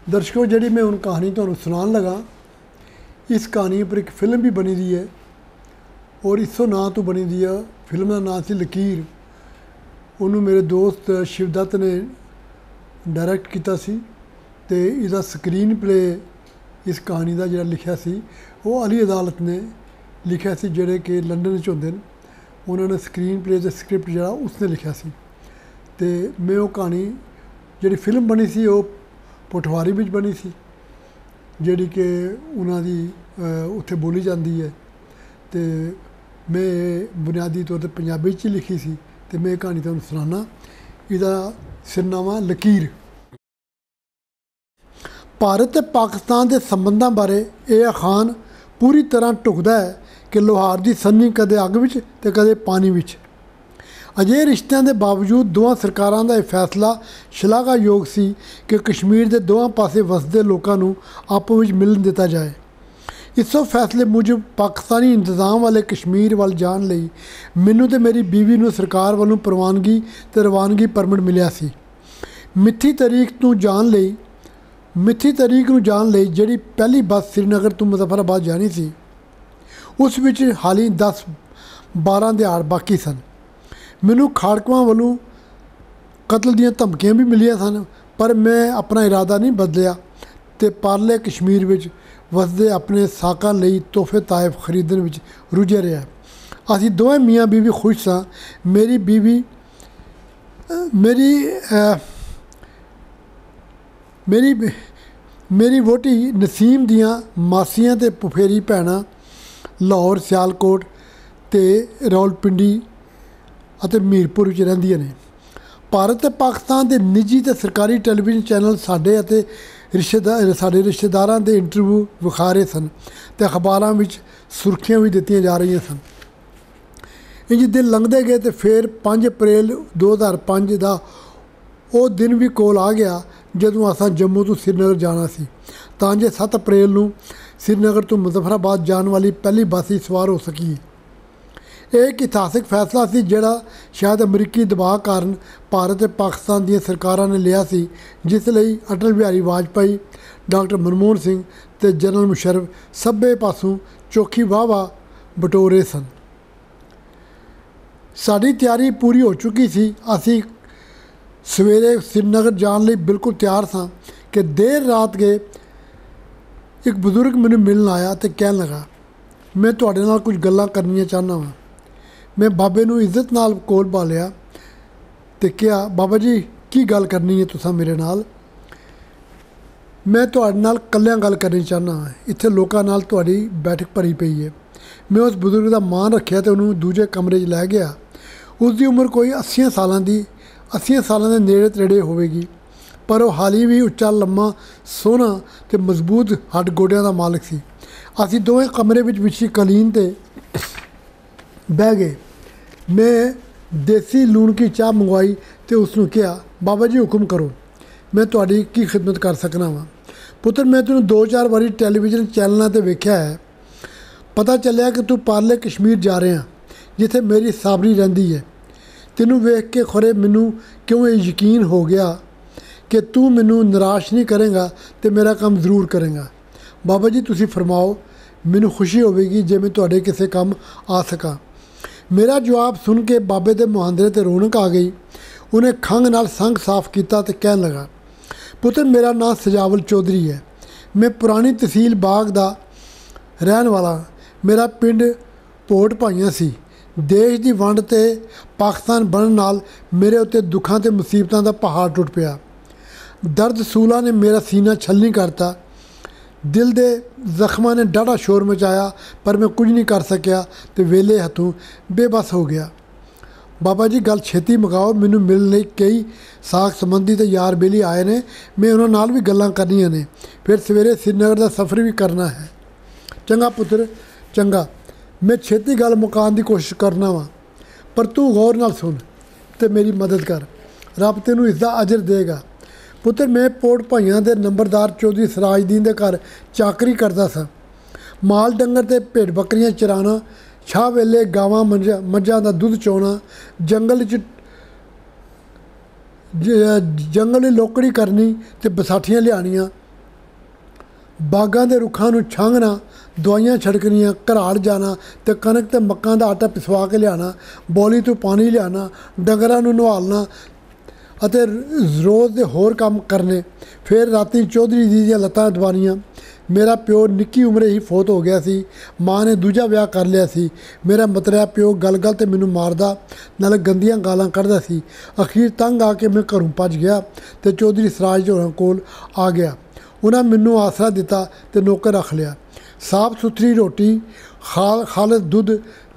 दर्शकों जी मैं हूँ कहानी तुहानूं सुनान लगा। इस कहानी पर एक फिल्म भी बनी दी है और इस नाँ तो बनी दी है। फिल्म का नाम सी लकीर। उन्होंने मेरे दोस्त शिवदत्त ने डायरैक्ट किया सी ते इसका स्क्रीन प्ले इस कहानी का जो लिखा सी वो अली अदालत ने लिखा सी, जोड़े कि लंडन च होंदे न। उन्होंने स्क्रीन प्ले ते स्क्रिप्ट जो उसने लिखा सी ते मैं वो कहानी जी फिल्म बनी सी वो पोठवारी में बनी सी, जी कि उन्होंने उत्थे बोली जाती है। तो मैं बुनियादी तौर पर पंजाबी च लिखी सी तो मैं कहानी तुहानूं सुनाना। इसका सिरनामा लकीर। भारत ते पाकिस्तान के संबंधों बारे यह अखान पूरी तरह ढुकदा है कि लोहार की सन्नी कदे अग विच ते कदे पानी विच। अजे रिश्तों के बावजूद दोवां सरकारां दा यह फैसला शलाघायोग सी कि कश्मीर के दोवां पासे वसदे लोगों नूं आपस विच मिलन दिता जाए। इस फैसले मूजब पाकिस्तानी इंतजाम वाले कश्मीर वाल जाण लई मैनू ते मेरी बीवी नूं सरकार वालों प्रवानगी ते रवानगी परमिट मिलिया सी। मिठी तारीख नूं जाण लई जिहड़ी पहली बस श्रीनगर तो मुजफ्फराबाद जानी सी उस विच हाली 10-12 दिहाड़ बाकी सन। मैनू खाड़कुआं वालों कतल दीयां धमकियां भी मिलियां सन, पर मैं अपना इरादा नहीं बदलिया ते पारले कश्मीर विच वसदे अपने साकां लई तोहफे तायफ खरीदण विच रुझे रहा। असीं दोवें मियाँ बीवी खुश सां। मेरी वोटी नसीम दियां मासियां ते फुफेरी भैणां लाहौर, सियालकोट ते रावलपिंडी ਅਤੇ मीरपुर ਵਿੱਚ ਰਹਿੰਦੀਆਂ ਨੇ। ਭਾਰਤ ਤੇ ਪਾਕਿस्तान ਦੇ ਨਿੱਜੀ ਤੇ ਸਰਕਾਰੀ ਟੈਲੀਵਿਜ਼ਨ ਚੈਨਲ ਸਾਡੇ ਰਿਸ਼ਤੇਦਾਰਾਂ ਦੇ ਇੰਟਰਵਿਊ ਵਿਖਾ ਰਹੇ ਸਨ ਤੇ ਅਖਬਾਰਾਂ ਵਿੱਚ ਸੁਰਖੀਆਂ ਵੀ ਦਿੱਤੀਆਂ ਜਾ ਰਹੀਆਂ ਸਨ। ਇੰਜ ਦਿਨ ਲੰਘਦੇ ਗਏ ਤੇ ਫਿਰ 5 ਅਪ੍ਰੈਲ 2005 ਦਾ ਉਹ ਦਿਨ ਵੀ ਕੋਲ ਆ ਗਿਆ ਜਦੋਂ ਅਸਾਂ ਜੰਮੂ ਤੋਂ श्रीनगर ਜਾਣਾ ਸੀ ਤਾਂ ਜੇ 7 ਅਪ੍ਰੈਲ ਨੂੰ श्रीनगर ਤੋਂ ਮੁਜ਼ੱਫਰਾਬਾਦ ਜਾਣ ਵਾਲੀ ਪਹਿਲੀ ਬੱਸ ਹੀ ਸਵਾਰ ਹੋ ਸਕੀ। एक इतिहासिक फैसला सी जिहड़ा शायद अमरीकी दबाव कारण भारत ते पाकिस्तान दी सरकारां ने लिया सी, जिस लई अटल बिहारी वाजपेयी, डॉक्टर मनमोहन सिंह ते जनरल मुशर्रफ सभे पासों चौखी वाह बटोरे सन। साडी तैयारी पूरी हो चुकी सी। असीं सवेरे श्रीनगर जाण लई बिल्कुल तैयार सां कि देर रात गए एक बजुर्ग मैनूं मिलण आया ते कहण लगा, मैं तुहाडे नाल कुछ गल्लां करनियां चाहुंदा वां। मैं बाबे नूं इज्जत नाल कोल पा लिया ते कहा, बाबा जी की गल करनी है तुसां मेरे नाल? मैं तुहाडे नाल कल्लियां गल करनी चाहना हाँ। इत्थे लोकां नाल तुहाडी बैठक भरी पई है। मैं उस बजुर्ग का मान रखिया तो उन्होंने दूजे कमरे च लै गया। उसकी उम्र कोई 80 सालों के नेड़े तड़े होवेगी, पर वह हाली भी उच्चा लम्मा सोहना ते मजबूत हड्ड गोडियां का मालिक सी। असीं दोवें कमरे विच विछी कलीन ते बह गए। मैं देसी लूण की चाह मंगवाई तो उसनूं कहा, बाबा जी हुक्म करो, मैं तुहाडी की खिदमत कर सकना वां? पुत्र मैं तैनूं 2-4 बारी टैलीविजन चैनलों पर वेख्या है। पता चलिया कि तू पारले कश्मीर जा रहा जिथे मेरी साबरी रहिंदी है। तैनूं वेख के खुरे मैनूं क्यों ये यकीन हो गया कि तू मैनूं निराश नहीं करेगा तो मेरा काम जरूर करेगा। बाबा जी तुसीं फरमाओ, मैनूं खुशी होवेगी जे मैं तुहाडे किसी काम आ सका। मेरा जवाब सुन के बाबे दे मुहांदरे ते रौनक आ गई। उन्हें खंघ नाल संघ साफ किया तो कहन लगा, पुत्र मेरा नाम सजावल चौधरी है। मैं पुरानी तहसील बाग दा रहन वाला। मेरा पिंड भोट भाइयां सी। देश की वंड ते पाकिस्तान बनन नाल मेरे उत्ते दुखां ते मुसीबतां दा पहाड़ टुट पिया। दर्द सूला ने मेरा सीना छलनी करता। दिल दे जख्मां ने डाढ़ा शोर मचाया, पर मैं कुछ नहीं कर सकिया तो वेले हथों बेबस हो गया। बाबा जी गल छेती मुकाओ, मैनूं मिलण लई कई साख संबंधी ते यार बेली आए ने। मैं उन्हां नाल भी गल्लां करनियां ने, फिर सवेरे श्रीनगर का सफ़र भी करना है। चंगा पुत्र चंगा, मैं छेती गल मुकान की कोशिश करना वा, पर तू गौर नाल सुन ते मेरी मदद कर। रब तैनूं इसदा अजर देगा। पुत्र मैं पोट भाइयां दे नंबरदार चौधरी सराजदीन के घर चाकरी करता सा। माल डंगर ते भेड़ बकरियां चराना, छाह वेले गावां मझां का दुध चोना, जंगल च लोकड़ी करनी ते बसाठियां लियानियां बागां दे रुखां नूं छांघना, दवाइयां छिड़कनियां, घराड़ जाना ते कनक ते मक्कां दा आटा पिसवा के लियाना, बौली तो पानी लियाना, डंगरां नूं नवालना ਅਤੇ रोज़ ਦੇ ਹੋਰ ਕੰਮ करने। फिर राती चौधरी जी ਦੀਆਂ ਲੱਤਾਂ ਦਬਾਉਣੀਆਂ। मेरा प्यो निक्की उम्रे ही फौत हो गया सी। माँ ने दूजा विआह कर लिया सी। मेरा मतरिया प्यो गल गल ते मैनू मारदा, नाले गंदियां गालां कढ़दा सी। अखीर तंग आके मैं घरों भज गया ते चौधरी सराज होरां कोल आ गया। उन्हें मैनू आसरा दिता ते नौकर रख लिया। साफ सुथरी रोटी, खालस दुध,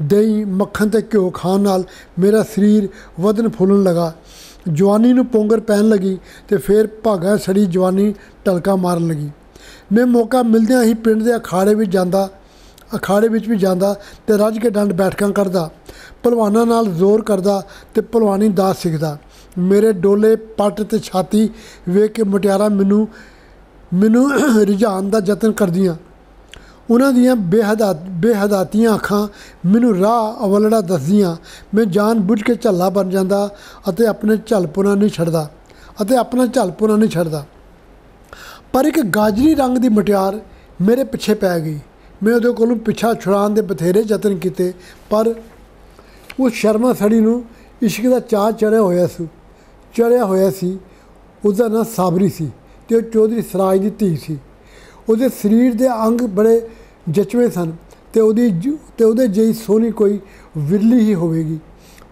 दही, मक्खन ते घ्यो खाण नाल मेरा शरीर वधन फुलन लगा। जवानी नूं पौंगर पैन लगी ते फिर भागां सड़ी जवानी ढलका मारन लगी। मैं मौका मिलदियां ही पिंड दे अखाड़े विच भी जांदा ते रज के डंड बैठकां करदा, भलवानां नाल जोर करदा ते भलवानी दास सिखदा। मेरे डोले पट ते छाती वेख के मुटियारां मैनू रिझाण दा जतन करदियां। उन्हां दियां बेहदातियां अखां मैनू राह अवलड़ा दसदियां। मैं जान बुझ के झल्ला बन जांदा अते अपना झलपुना नहीं छड्डदा। पर एक गाजरी रंग की मुटियार मेरे पिछे पै गई। मैं उहदे कोलों पिछा छुड़ाउण दे बथेरे यतन किए, पर उस शर्मा सड़ी नूं इश्क का चाऽ चढ़िया होया सी। उसका नाम साबरी सी ते वह चौधरी सराज की धी सी। उसदे शरीर के अंग बड़े जचवे सन ते उहदे जही सोहनी कोई विरली ही होवेगी।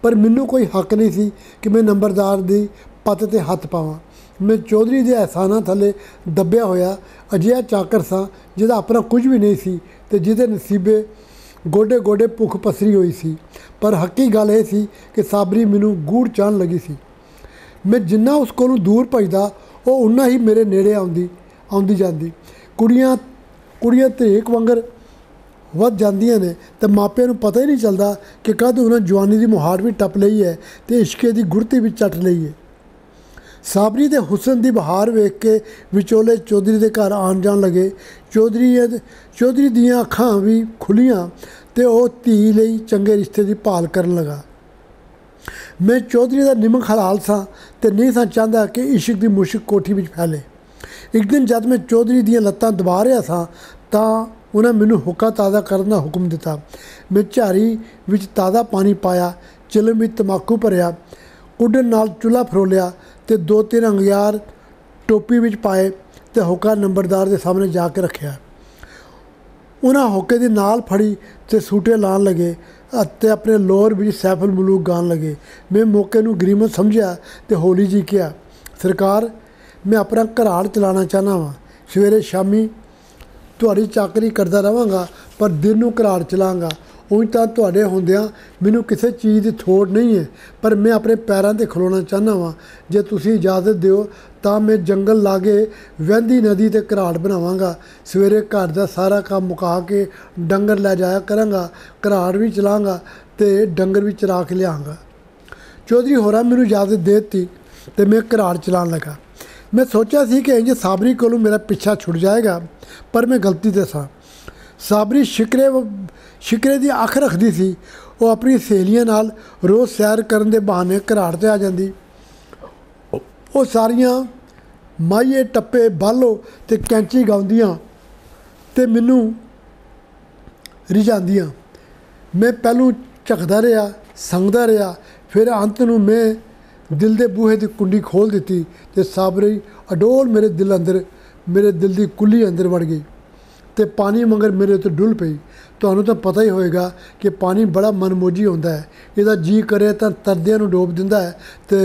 पर मैनू कोई हक नहीं सी कि मैं नंबरदार की पत ते हथ पावां। मैं चौधरी के एहसानां थले दबिया होया अजिहा चाकर सां जिहदा अपना कुछ भी नहीं सी ते जिहदे नसीबे गोडे गोडे भुख पसरी हुई सी। पर हकी गल यह सी कि साबरी मैनू गूढ़ चाहन लगी सी। मैं जिन्ना उस कोलों दूर भजदा वो उन्ना ही मेरे नेड़े आउंदी जांदी। कुड़ियां धरेक वांगर वध जांदियां ने ते मापिਆਂ ਨੂੰ पता ही नहीं चलता कि कद उन्हें जवानी की मुहार भी टप लई है ते इश्के की गुड़ती भी चट लई है। साबरी के हुसन की बहार वेख के विचोले चौधरी के घर आन जान लगे। चौधरी दियाँ अखां भी खुलियां ते वह धी लई चंगे रिश्ते की भाल करन लगा। मैं चौधरी का निमक हलाल सां ते नहीं सा चाहता कि इश्क की मुश्क कोठी में फैले। एक दिन जब मैं चौधरी दियाँ लत्तां दबा रहा था तां उन्हें मैनू हुक्का ताज़ा करने का हुक्म दिता। मैं झारी विच ताज़ा पानी पाया, चिलम में तंबाकू भरिया, कुड्डन नाल चुल्हा फरोलिया ते 2-3 अंगियार टोपी विच पाए ते हुक्का नंबरदार के सामने जाके रखिया। उन्हें हुक्के की नाल फड़ी ते सूटे लान लगे ते अपने लोर विच सैफुल मलूक गान लगे। मैं मौके नूं गरीमत समझिया ते हौली जी कहा, सरकार मैं अपना घराड़ चलाना चाहना वा। सवेरे शामी तुहाड़ी चाकरी करदा रहांगा पर दिन नूं घराड़ चलांगा। उंज तां तुहाडे हुंदियां मैनू किसी चीज़ की थोड़ नहीं है, पर मैं अपने पैरों ते खलोना चाहना वा। जे तुसीं इजाज़त दिओ तां मैं जंगल लागे वहंदी नदी ते घराड़ बनावांगा। सवेरे घर का सारा काम मुका के डंगर लै जाया करांगा, घराड़ भी चलांगा ते डंगर भी चरा के लियांगा। चौधरी होरां मैनू इजाज़त दे दित्ती ते मैं घराड़ चलान लगा। मैं सोचा सी कि इंज साबरी कोलों मेरा पिछा छुट जाएगा, पर मैं गलती ते सां। साबरी शिकरे की अख रखती सी। वो अपनी सहेलियां नाल रोज़ सैर करन दे बहाने घराड़ ते आ जांदी। वो सारियां माहिए टप्पे बालो ते कैंची गाउंदियां ते मैनू रिझांदियां। मैं पहलू झकदा रहा, संगदा रहा, फिर अंत नूं मैं दिल के बूहे की कुंडी खोल दी तो साबरी अडोल मेरे दिल की कुली अंदर वड़ गई तो पानी मगर मेरे तो डुल पई। तुहानूं तो पता ही होएगा कि पानी बड़ा मनमोजी होंदा है। इसदा जी करे तो तरदियां नूं डोब दिंदा है तो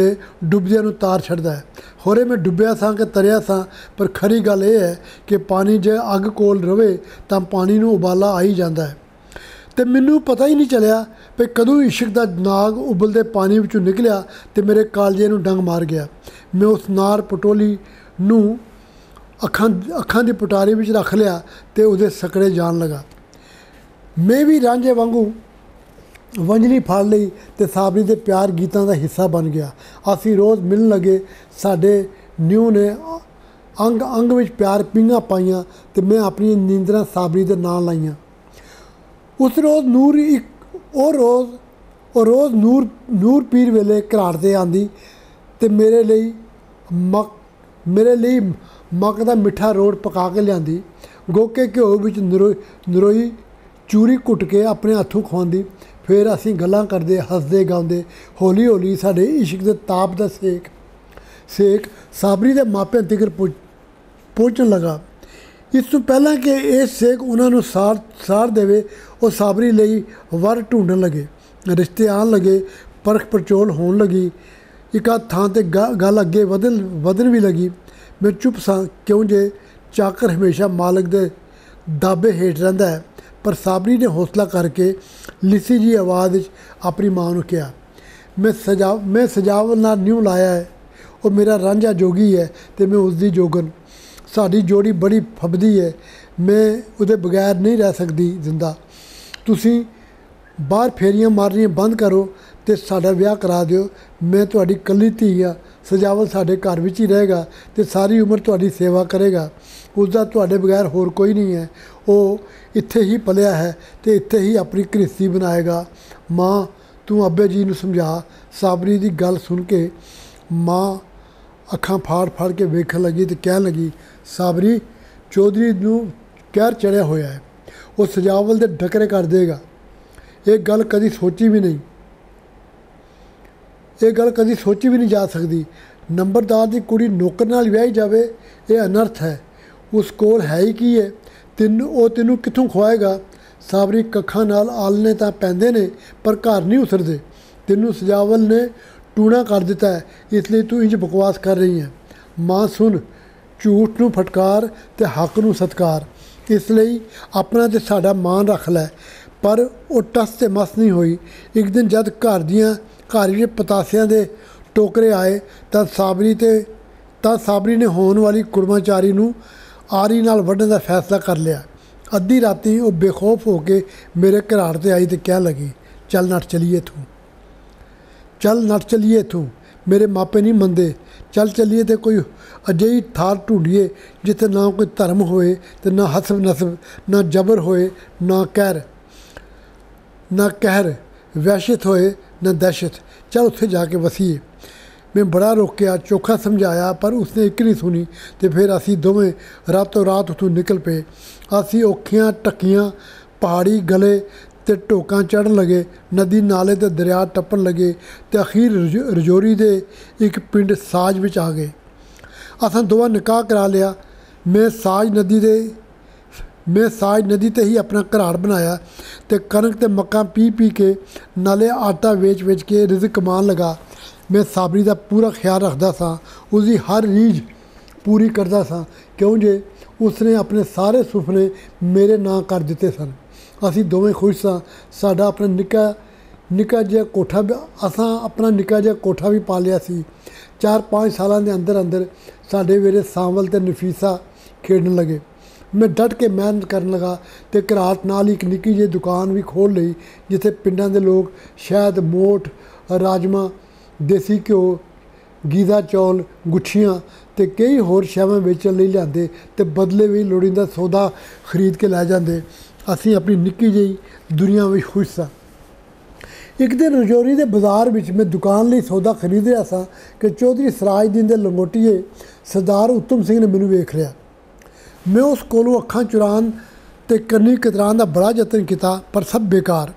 डुबदियां नूं तार छड्डदा है। होरे मैं डुबिया सां कि तरिया सां, पर खरी गल यह है कि पानी जे अग कोल रवे तां पानी नूं उबाला आ ही जांदा है। तो मैनू पता ही नहीं चलिया भी कदों इश्क का नाग उबलते पानी विचों निकलिया तो मेरे कालजे नूं डंग मार गया। मैं उस नार पटोली नूं अखां की पुटारी विच रख लिया तो उहदे सकड़े जान लगा। मैं भी रांझे वांगू वंजली फड़ लई तो साबरी के प्यार गीतां का हिस्सा बन गया। असीं रोज़ मिलन लगे। साडे न्यू ने अंग अंग विच प्यार पींघां पाईयां तो मैं अपनी नींदरां साबरी दे नाल लाईयां। उस रोज़ नूर पीर वेले घराड़ ते आंदी ते मेरे लिए मक का मिठा रोड़ पका के लियांदी। ਗੋਕੇ ਘਿਓ ਵਿੱਚ ਨਰੋਈ ਚੂਰੀ ਕੁੱਟ ਕੇ ਆਪਣੇ ਹੱਥੋਂ ਖਵਾਉਂਦੀ। ਫਿਰ ਅਸੀਂ ਗੱਲਾਂ ਕਰਦੇ, ਹੱਸਦੇ ਗਾਉਂਦੇ। ਹੌਲੀ ਹੌਲੀ ਸਾਡੇ ਇਸ਼ਕ ਦੇ ਤਾਪ ਦਾ ਸੇਕ ਸਾਬਰੀ ਦੇ ਮਾਪਿਆਂ ਤੀਕਰ ਪਹੁੰਚਣ ਲੱਗਾ। ਇਸ ਤੋਂ ਪਹਿਲਾਂ ਕਿ ਇਹ ਸੇਕ ਉਹਨਾਂ ਨੂੰ ਸਾੜ ਦੇਵੇ, ਉਹ ਸਾਬਰੀ ਲਈ ਵਰ ਢੂੰਡਣ ਲੱਗੇ। ਰਿਸ਼ਤੇ ਆਉਣ ਲੱਗੇ, ਪਰਖ ਪੜਚੋਲ ਹੋਣ ਲੱਗੀ। ਇੱਕ ਆਧ ਥਾਂ 'ਤੇ ਗੱਲ ਅੱਗੇ ਵਧਣ ਵੀ ਲੱਗੀ। ਮੈਂ ਚੁੱਪ ਸਾਂ, ਕਿਉਂ ਜੇ ਚਾਕਰ ਹਮੇਸ਼ਾ ਮਾਲਕ ਦੇ ਦਾਬੇ ਹੇਠ ਰਹਿੰਦਾ ਹੈ। ਪਰ ਸਾਬਰੀ ਨੇ ਹੌਸਲਾ ਕਰਕੇ ਲਿੱਸੀ ਜੀ ਆਵਾਜ਼ ਵਿੱਚ ਆਪਣੀ ਮਾਂ ਨੂੰ ਕਿਹਾ, ਮੈਂ ਸਜਾਵਲ ਨਾਲ ਨਿਊ ਲਾਇਆ ਹੈ। ਉਹ ਮੇਰਾ ਰਾਂਝਾ ਜੋਗੀ ਹੈ ਅਤੇ ਮੈਂ ਉਸਦੀ ਜੋਗਨ। ਸਾਡੀ ਜੋੜੀ ਬੜੀ ਫੱਬਦੀ ਹੈ, ਮੈਂ ਉਹਦੇ ਬਗੈਰ ਨਹੀਂ ਰਹਿ ਸਕਦੀ ਜ਼ਿੰਦਾ। ਤੁਸੀਂ ਬਾਹਰ ਫੇਰੀਆਂ ਮਾਰਨੀਆਂ ਬੰਦ ਕਰੋ ਅਤੇ ਸਾਡਾ ਵਿਆਹ ਕਰਾ ਦਿਓ। ਮੈਂ ਤੁਹਾਡੀ ਇਕੱਲੀ ਧੀ ਹਾਂ। ਸਜਾਵਲ ਸਾਡੇ ਘਰ ਵਿੱਚ ਹੀ ਰਹੇਗਾ ਅਤੇ ਸਾਰੀ ਉਮਰ ਤੁਹਾਡੀ ਸੇਵਾ ਕਰੇਗਾ। ਉਸਦਾ ਤੁਹਾਡੇ ਬਗੈਰ ਹੋਰ ਕੋਈ ਨਹੀਂ ਹੈ। ਉਹ ਇੱਥੇ ਹੀ ਪਲਿਆ ਹੈ ਅਤੇ ਇੱਥੇ ਹੀ ਆਪਣੀ ਗ੍ਰਹਿਸਤੀ ਬਣਾਏਗਾ। ਮਾਂ, ਤੂੰ ਅੱਬੇ ਜੀ ਨੂੰ ਸਮਝਾ। ਸਾਬਰੀ ਦੀ ਗੱਲ ਸੁਣ ਕੇ ਮਾਂ ਅੱਖਾਂ ਫਾੜ ਕੇ ਵੇਖਣ ਲੱਗੀ ਅਤੇ ਕਹਿਣ ਲੱਗੀ, ਸਾਬਰੀ, ਚੌਧਰੀ ਨੂੰ ਕਹਿਰ ਚੜ੍ਹਿਆ ਹੋਇਆ ਹੈ। ਉਹ ਸਜਾਵਲ ਦੇ ਡਕਰੇ ਕਰ ਦੇਗਾ। ਇਹ ਗੱਲ ਕਦੀ ਸੋਚੀ ਵੀ ਨਹੀਂ ਜਾ ਸਕਦੀ। ਨੰਬਰਦਾਰ ਦੀ ਕੁੜੀ ਨੌਕਰ ਨਾਲ ਵਿਆਹੀ ਜਾਵੇ, ਇਹ ਅਨਰਥ ਹੈ। ਉਸ ਕੋਲ ਹੈ ਹੀ ਕੀ ਹੈ? ਤੈਨੂੰ ਕਿੱਥੋਂ ਖਵਾਏਗਾ? ਸਾਬਰੀ, ਕੱਖਾਂ ਨਾਲ ਆਲਣੇ ਤਾਂ ਪੈਂਦੇ ਨੇ ਪਰ ਘਰ ਨਹੀਂ ਉਸਰਦੇ। ਤੈਨੂੰ ਸਜਾਵਲ ਨੇ ਟੂਣਾ ਕਰ ਦਿੱਤਾ ਹੈ, ਇਸ ਲਈ ਤੂੰ ਇੰਝ ਬਕਵਾਸ ਕਰ ਰਹੀ ਹੈ। ਮਾਂ ਸੁਣ, ਝੂਠ ਨੂੰ ਫਟਕਾਰ ਅਤੇ ਹੱਕ ਨੂੰ ਸਤਿਕਾਰ। ਇਸ ਲਈ ਆਪਣਾ ਅਤੇ ਸਾਡਾ ਮਾਣ ਰੱਖ ਲੈ। ਪਰ ਉਹ ਟਸ ਤੇ ਮਸ ਨਹੀਂ ਹੋਈ। ਇੱਕ ਦਿਨ ਜਦ ਘਰ ਵਿੱਚ ਪਤਾਸਿਆਂ ਦੇ ਟੋਕਰੇ ਆਏ ਤਾਂ ਸਾਬਰੀ ਨੇ ਹੋਣ ਵਾਲੀ ਕੁੜਮਾਚਾਰੀ ਨੂੰ ਆਰੀ ਨਾਲ ਵੱਢਣ ਦਾ ਫੈਸਲਾ ਕਰ ਲਿਆ। ਅੱਧੀ ਰਾਤੀ ਉਹ ਬੇਖੌਫ ਹੋ ਕੇ ਮੇਰੇ ਘਰਾੜ 'ਤੇ ਆਈ ਅਤੇ ਕਹਿਣ ਲੱਗੀ, ਚੱਲ ਨੱਠ ਚੱਲੀਏ ਇੱਥੋਂ। ਮੇਰੇ ਮਾਪੇ ਨਹੀਂ ਮੰਨਦੇ। ਚੱਲ ਚੱਲੀਏ ਅਤੇ ਕੋਈ ਅਜਿਹੀ ਥਾਂ ਢੂੰਡੀਏ ਜਿੱਥੇ ਨਾ ਕੋਈ ਧਰਮ ਹੋਵੇ ਅਤੇ ਨਾ ਹਸਬ ਨਸਬ, ਨਾ ਜਬਰ ਹੋਏ, ਨਾ ਕਹਿਰ, ਵਹਿਸ਼ਤ ਹੋਏ ਨਾ ਦਹਿਸ਼ਤ। ਚੱਲ ਉੱਥੇ ਜਾ ਕੇ ਵਸੀਏ। ਮੈਂ ਬੜਾ ਰੋਕਿਆ, ਚੋਖਾ ਸਮਝਾਇਆ, ਪਰ ਉਸਨੇ ਇੱਕ ਨਹੀਂ ਸੁਣੀ ਅਤੇ ਫਿਰ ਅਸੀਂ ਦੋਵੇਂ ਰਾਤੋਂ ਰਾਤ ਉੱਥੋਂ ਨਿਕਲ ਪਏ। ਅਸੀਂ ਔਖੀਆਂ ਟੱਕੀਆਂ ਪਹਾੜੀ ਗਲੇ ਅਤੇ ਢੋਕਾਂ ਚੜ੍ਹਨ ਲੱਗੇ, ਨਦੀ ਨਾਲੇ ਅਤੇ ਦਰਿਆ ਟੱਪਣ ਲੱਗੇ ਅਤੇ ਅਖੀਰ ਰਜੌਰੀ ਦੇ ਇੱਕ ਪਿੰਡ ਸਾਜ ਵਿੱਚ ਆ ਗਏ। ਅਸਾਂ ਦੋਵਾਂ ਨਿਕਾਹ ਕਰਾ ਲਿਆ। ਮੈਂ ਸਾਜ ਨਦੀ 'ਤੇ ਹੀ ਆਪਣਾ ਘਰਾੜ ਬਣਾਇਆ ਅਤੇ ਕਣਕ ਅਤੇ ਮੱਕਾਂ ਪੀ ਕੇ ਨਾਲੇ ਆਟਾ ਵੇਚ ਕੇ ਰਿਜ਼ਕ ਕਮਾਉਣ ਲੱਗਾ। ਮੈਂ ਸਾਬਰੀ ਦਾ ਪੂਰਾ ਖਿਆਲ ਰੱਖਦਾ ਸਾਂ, ਉਸਦੀ ਹਰ ਰੀਝ ਪੂਰੀ ਕਰਦਾ ਸਾਂ, ਕਿਉਂ ਜੇ ਉਸਨੇ ਆਪਣੇ ਸਾਰੇ ਸੁਪਨੇ ਮੇਰੇ ਨਾਂ ਕਰ ਦਿੱਤੇ ਸਨ। ਅਸੀਂ ਦੋਵੇਂ ਖੁਸ਼ ਸਾਂ। ਸਾਡਾ ਆਪਣਾ ਨਿੱਕਾ ਜਿਹਾ ਕੋਠਾ ਵੀ ਪਾ ਲਿਆ ਸੀ। 4-5 ਸਾਲਾਂ ਦੇ ਅੰਦਰ ਸਾਡੇ ਵੇਰੇ ਸਾਂਵਲ ਅਤੇ ਨਫੀਸਾ ਖੇਡਣ ਲੱਗੇ। ਮੈਂ ਡਟ ਕੇ ਮਿਹਨਤ ਕਰਨ ਲੱਗਾ ਅਤੇ ਘਰਾਟ ਨਾਲ ਹੀ ਇੱਕ ਨਿੱਕੀ ਜਿਹੀ ਦੁਕਾਨ ਵੀ ਖੋਲ੍ਹ ਲਈ, ਜਿੱਥੇ ਪਿੰਡਾਂ ਦੇ ਲੋਕ ਸ਼ਹਿਦ, ਮੋਠ, ਰਾਜਮਾ, ਦੇਸੀ ਘਿਓ, ਗੀਦਾ ਚੌਲ, ਗੁੱਛੀਆਂ ਅਤੇ ਕਈ ਹੋਰ ਸ਼ੈਵਾਂ ਵੇਚਣ ਲਈ ਲਿਆਂਦੇ ਅਤੇ ਬਦਲੇ ਵੀ ਲੋੜੀਂਦਾ ਸੌਦਾ ਖਰੀਦ ਕੇ ਲੈ ਜਾਂਦੇ। ਅਸੀਂ ਆਪਣੀ ਨਿੱਕੀ ਜਿਹੀ ਦੁਨੀਆ ਵਿੱਚ ਖੁਸ਼ ਸਾਂ। ਇੱਕ ਦਿਨ ਰਜੌਰੀ ਦੇ ਬਾਜ਼ਾਰ ਵਿੱਚ ਮੈਂ ਦੁਕਾਨ ਲਈ ਸੌਦਾ ਖਰੀਦ ਰਿਹਾ ਸਾਂ ਕਿ ਚੌਧਰੀ ਸਰਾਜਦੀਨ ਦੇ ਲੰਗੋਟੀਏ ਸਰਦਾਰ ਉੱਤਮ ਸਿੰਘ ਨੇ ਮੈਨੂੰ ਵੇਖ ਲਿਆ। ਮੈਂ ਉਸ ਕੋਲੋਂ ਅੱਖਾਂ ਚੁਰਾਉਣ ਅਤੇ ਕੰਨੀ ਕਤਰਾਉਣ ਦਾ ਬੜਾ ਯਤਨ ਕੀਤਾ, ਪਰ ਸਭ ਬੇਕਾਰ।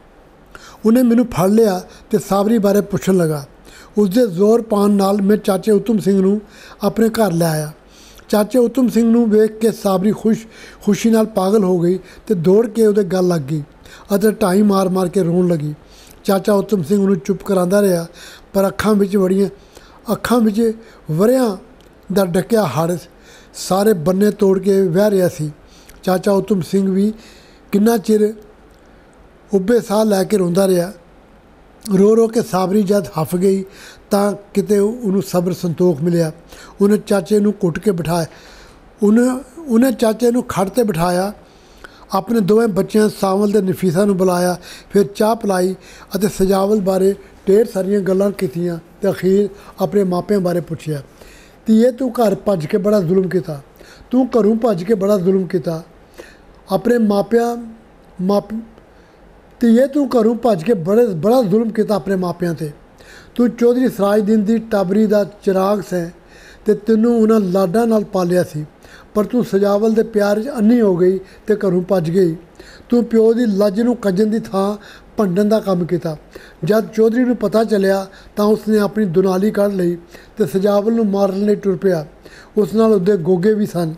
ਉਹਨੇ ਮੈਨੂੰ ਫੜ ਲਿਆ ਅਤੇ ਸਾਬਰੀ ਬਾਰੇ ਪੁੱਛਣ ਲੱਗਾ। ਉਸਦੇ ਜ਼ੋਰ ਪਾਉਣ ਨਾਲ ਮੈਂ ਚਾਚੇ ਉੱਤਮ ਸਿੰਘ ਨੂੰ ਆਪਣੇ ਘਰ ਲੈ ਆਇਆ। ਚਾਚੇ ਉੱਤਮ ਸਿੰਘ ਨੂੰ ਵੇਖ ਕੇ ਸਾਬਰੀ ਖੁਸ਼ੀ ਨਾਲ ਪਾਗਲ ਹੋ ਗਈ ਅਤੇ ਦੌੜ ਕੇ ਉਹਦੇ ਗਲ ਲੱਗ ਗਈ ਅਤੇ ਢਾਈ ਮਾਰ ਕੇ ਰੋਣ ਲੱਗੀ। ਚਾਚਾ ਉੱਤਮ ਸਿੰਘ ਉਹਨੂੰ ਚੁੱਪ ਕਰਾਉਂਦਾ ਰਿਹਾ, ਪਰ ਅੱਖਾਂ ਵਿੱਚ ਵਰਿਆਂ ਦਾ ਡੱਕਿਆ ਹੜ੍ਹ ਸਾਰੇ ਬੰਨੇ ਤੋੜ ਕੇ ਵਹਿ ਰਿਹਾ ਸੀ। ਚਾਚਾ ਉੱਤਮ ਸਿੰਘ ਵੀ ਕਿੰਨਾ ਚਿਰ ਉੱਭੇ ਸਾਹ ਲੈ ਕੇ ਰੋਂਦਾ ਰਿਹਾ। ਰੋ ਕੇ ਸਾਬਰੀ ਜਦ ਹੱਫ ਗਈ ਤਾਂ ਕਿਤੇ ਉਹਨੂੰ ਸਬਰ ਸੰਤੋਖ ਮਿਲਿਆ। ਉਹਨੇ ਚਾਚੇ ਨੂੰ ਖੜ 'ਤੇ ਬਿਠਾਇਆ, ਆਪਣੇ ਦੋਵੇਂ ਬੱਚਿਆਂ ਸਾਂਵਲ ਅਤੇ ਨਫੀਸਾ ਨੂੰ ਬੁਲਾਇਆ, ਫਿਰ ਚਾਹ ਪਿਲਾਈ ਅਤੇ ਸਜਾਵਲ ਬਾਰੇ ਢੇਰ ਸਾਰੀਆਂ ਗੱਲਾਂ ਕੀਤੀਆਂ ਅਤੇ ਅਖੀਰ ਆਪਣੇ ਮਾਪਿਆਂ ਬਾਰੇ ਪੁੱਛਿਆ। ਧੀਏ, ਤੂੰ ਘਰੋਂ ਭੱਜ ਕੇ ਬੜਾ ਜ਼ੁਲਮ ਕੀਤਾ। ਬੜਾ ਜ਼ੁਲਮ ਕੀਤਾ ਆਪਣੇ ਮਾਪਿਆਂ 'ਤੇ। ਤੂੰ ਚੌਧਰੀ ਸਰਾਜਦੀਨ ਦੀ ਟਾਬਰੀ ਦਾ ਚਿਰਾਗ ਸੈਂ ਅਤੇ ਤੈਨੂੰ ਉਹਨਾਂ ਲਾਡਾਂ ਨਾਲ ਪਾਲਿਆ ਸੀ। पर तू सजावल दे प्यार 'च अन्नी हो गई ते घरों भज गई। तू प्यो दी लज नूं कज्जण दी थां भंडण दा काम कीता। जद चौधरी नूं पता चलिया तां उसने अपनी दुनाली कढ़ लई ते सजावल नूं मारन लई टुर पिया। उस नाल उहदे गोगे भी सन।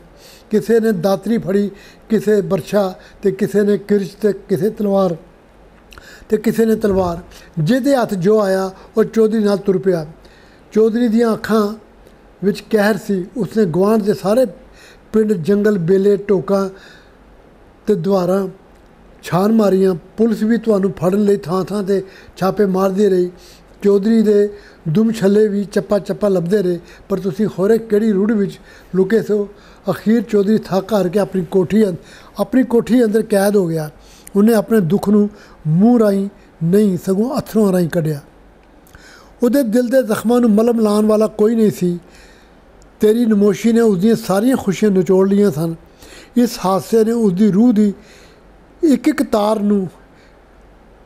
किसे ने दातरी फड़ी, किसे बरछा ते किसे ने किरच ते किसे तलवार ते किसे ने तलवार। जिहदे हत्थ जो आया वो चौधरी नाल तुर पिया। चौधरी दियां अखां विच कहर सी। उसने गुआंढ दे सारे पिंड, जंगल, बेले, टोकां ते द्वारां छान मारियां। पुलिस भी तुहानूं फड़न लई थां थां ते छापे मारदी रही। चौधरी दे दुम छल्ले भी चप्पा चप्पा लभदे रहे, पर तुसीं खौरे केड़ी रुढ़ विच लुके सो। अखीर चौधरी थक हार के अपनी कोठी अंदर कैद हो गया। उन्हें अपने दुख नूं मूँह राहीं नहीं सगों अथरूं राहीं कढ़िया। ਉਹਦੇ दिल के ਜ਼ਖਮਾਂ ਨੂੰ ਮਲਮ ਲਾਉਣ वाला कोई नहीं सी। तेरी नमोशी ने उसदियां सारियां खुशियां निचोड़ लियां सन। इस हादसे ने उसकी रूह की एक एक तार नूं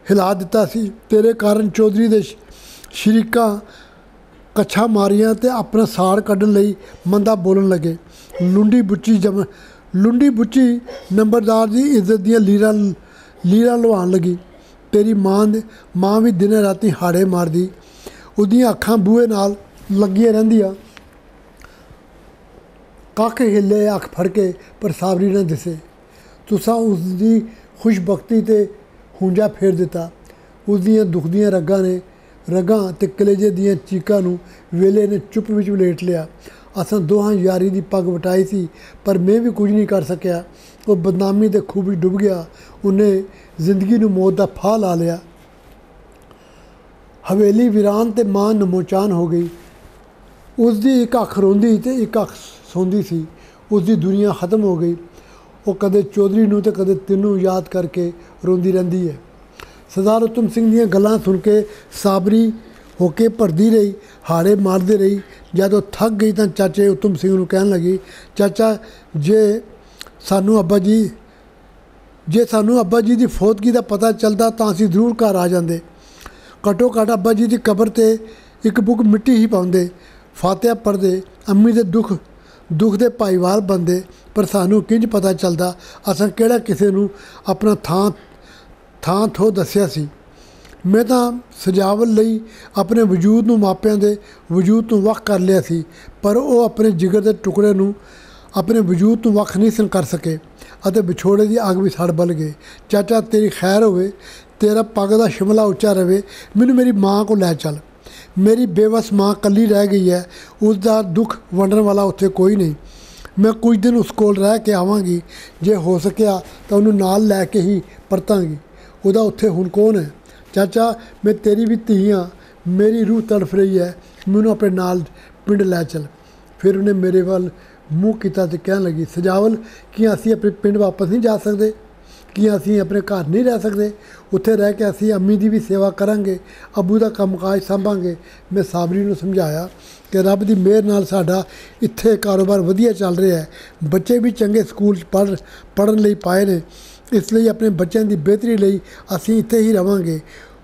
हिला दिता सी। तेरे कारण चौधरी दे शरीकां कच्छा मारियां ते अपना साड़ कड्ढण लई मंदा बोलन लगे। लुंडी बुच्ची नंबरदार की इज्जत दियां लीरां लुहान लगी। तेरी माँ भी दिनें रातीं हाड़े मारदी। ਉਹਦੀਆਂ ਅੱਖਾਂ ਬੂਹੇ ਨਾਲ ਲੱਗੀਆਂ ਰਹਿੰਦੀਆਂ। ਕੱਖ ਹਿੱਲੇ ਅੱਖ ਫੜ ਕੇ ਪਰ ਸਾਬਰੀ ਨਾ ਦਿਸੇ। ਤੁਸਾਂ ਉਸਦੀ ਖੁਸ਼ਬਖਤੀ 'ਤੇ ਹੁੰਜਾ ਫੇਰ ਦਿੱਤਾ। ਉਸਦੀਆਂ ਦੁਖਦੀਆਂ ਰਗਾਂ ਅਤੇ ਕਲੇਜੇ ਦੀਆਂ ਚੀਕਾਂ ਨੂੰ ਵੇਲੇ ਨੇ ਚੁੱਪ ਵਿੱਚ ਵਲੇਟ ਲਿਆ। ਅਸਾਂ ਦੋਹਾਂ ਯਾਰੀ ਦੀ ਪੱਗ ਵਟਾਈ ਸੀ, ਪਰ ਮੈਂ ਵੀ ਕੁਝ ਨਹੀਂ ਕਰ ਸਕਿਆ। ਉਹ ਬਦਨਾਮੀ ਦੇ ਖੂਹ ਵਿੱਚ ਡੁੱਬ ਗਿਆ। ਉਹਨੇ ਜ਼ਿੰਦਗੀ ਨੂੰ ਮੌਤ ਦਾ ਫਾਹ ਲਾ ਲਿਆ। हवेली वीरान ते मां नमोचान हो गई। उसकी एक अख रोंदी ते एक अख सौंदी सी। उसकी दुनिया ख़त्म हो गई। वो कदे चौधरी नूं ते कदे तैनूं याद करके रोंदी रहिंदी है। सरदार उत्तम सिंह दीयां गल्लां सुन के साबरी होके भरदी रही, हाड़े मारदी रही। जद वो थक गई तां चाचे उत्तम सिंह नूं कहण लगी, चाचा जे सानूं अब्बा जी की फौतगी का पता चलदा तां असीं जरूर घर आ जांदे। घट्टो घट्ट अब्बा जी की कबर ते एक बुक मिट्टी ही पाउंदे, फातिहा पढ़दे, अम्मी दे दुख दे भाईवाल बनदे। पर सानूं किंज पता चलदा असां केड़ा किसे नूं अपना थां थो दस्सिया सी। मैं तां सजावल लई अपने वजूद नूं मापिਆਂ दे वजूद तो ਵੱਖ कर लिया सी, पर ਉਹ अपने जिगर दे टुकड़े नूं अपने वजूद तो ਵੱਖ नहीं सन कर सके ਅਤੇ ਵਿਛੋੜੇ ਦੀ ਅੱਗ ਵੀ ਸੜ ਬਲ ਗਏ। ਚਾਚਾ ਤੇਰੀ ਖੈਰ ਹੋਵੇ, तेरा पग का शिमला उच्चा रहे। मैनू मेरी माँ को लै चल। मेरी बेवस माँ कली रह गई है। उसका दुख वंडण वाला उत्थे कोई नहीं। मैं कुछ दिन उस कोल रह के आवांगी। जे हो सकिया तो उन्होंने नाल लैके ही परतांगी। उहदा उत्थे हुण कौन है? चाचा मैं तेरी भी धी हाँ, मेरी रूह तड़फ रही है, मैनू अपने नाल पिंड लै चल। फिर उन्हें मेरे वाल मूँह किया तो कहन लगी, सजावल कि असीं अपने पिंड वापस नहीं जा सकते? कि असीं अपने घर नहीं रह सकते? उत्थे रह के असीं अम्मी की भी सेवा करांगे, अबू का कामकाज सांभांगे। मैं साबरी नूं समझाया कि रब की मेहर नाल साडा इत्थे कारोबार वधिया चल रहा है। बच्चे भी चंगे स्कूल पढ़न लई पाए ने, इसलिए अपने बच्चों की बेहतरी लई असीं इत्थे ही रवांगे।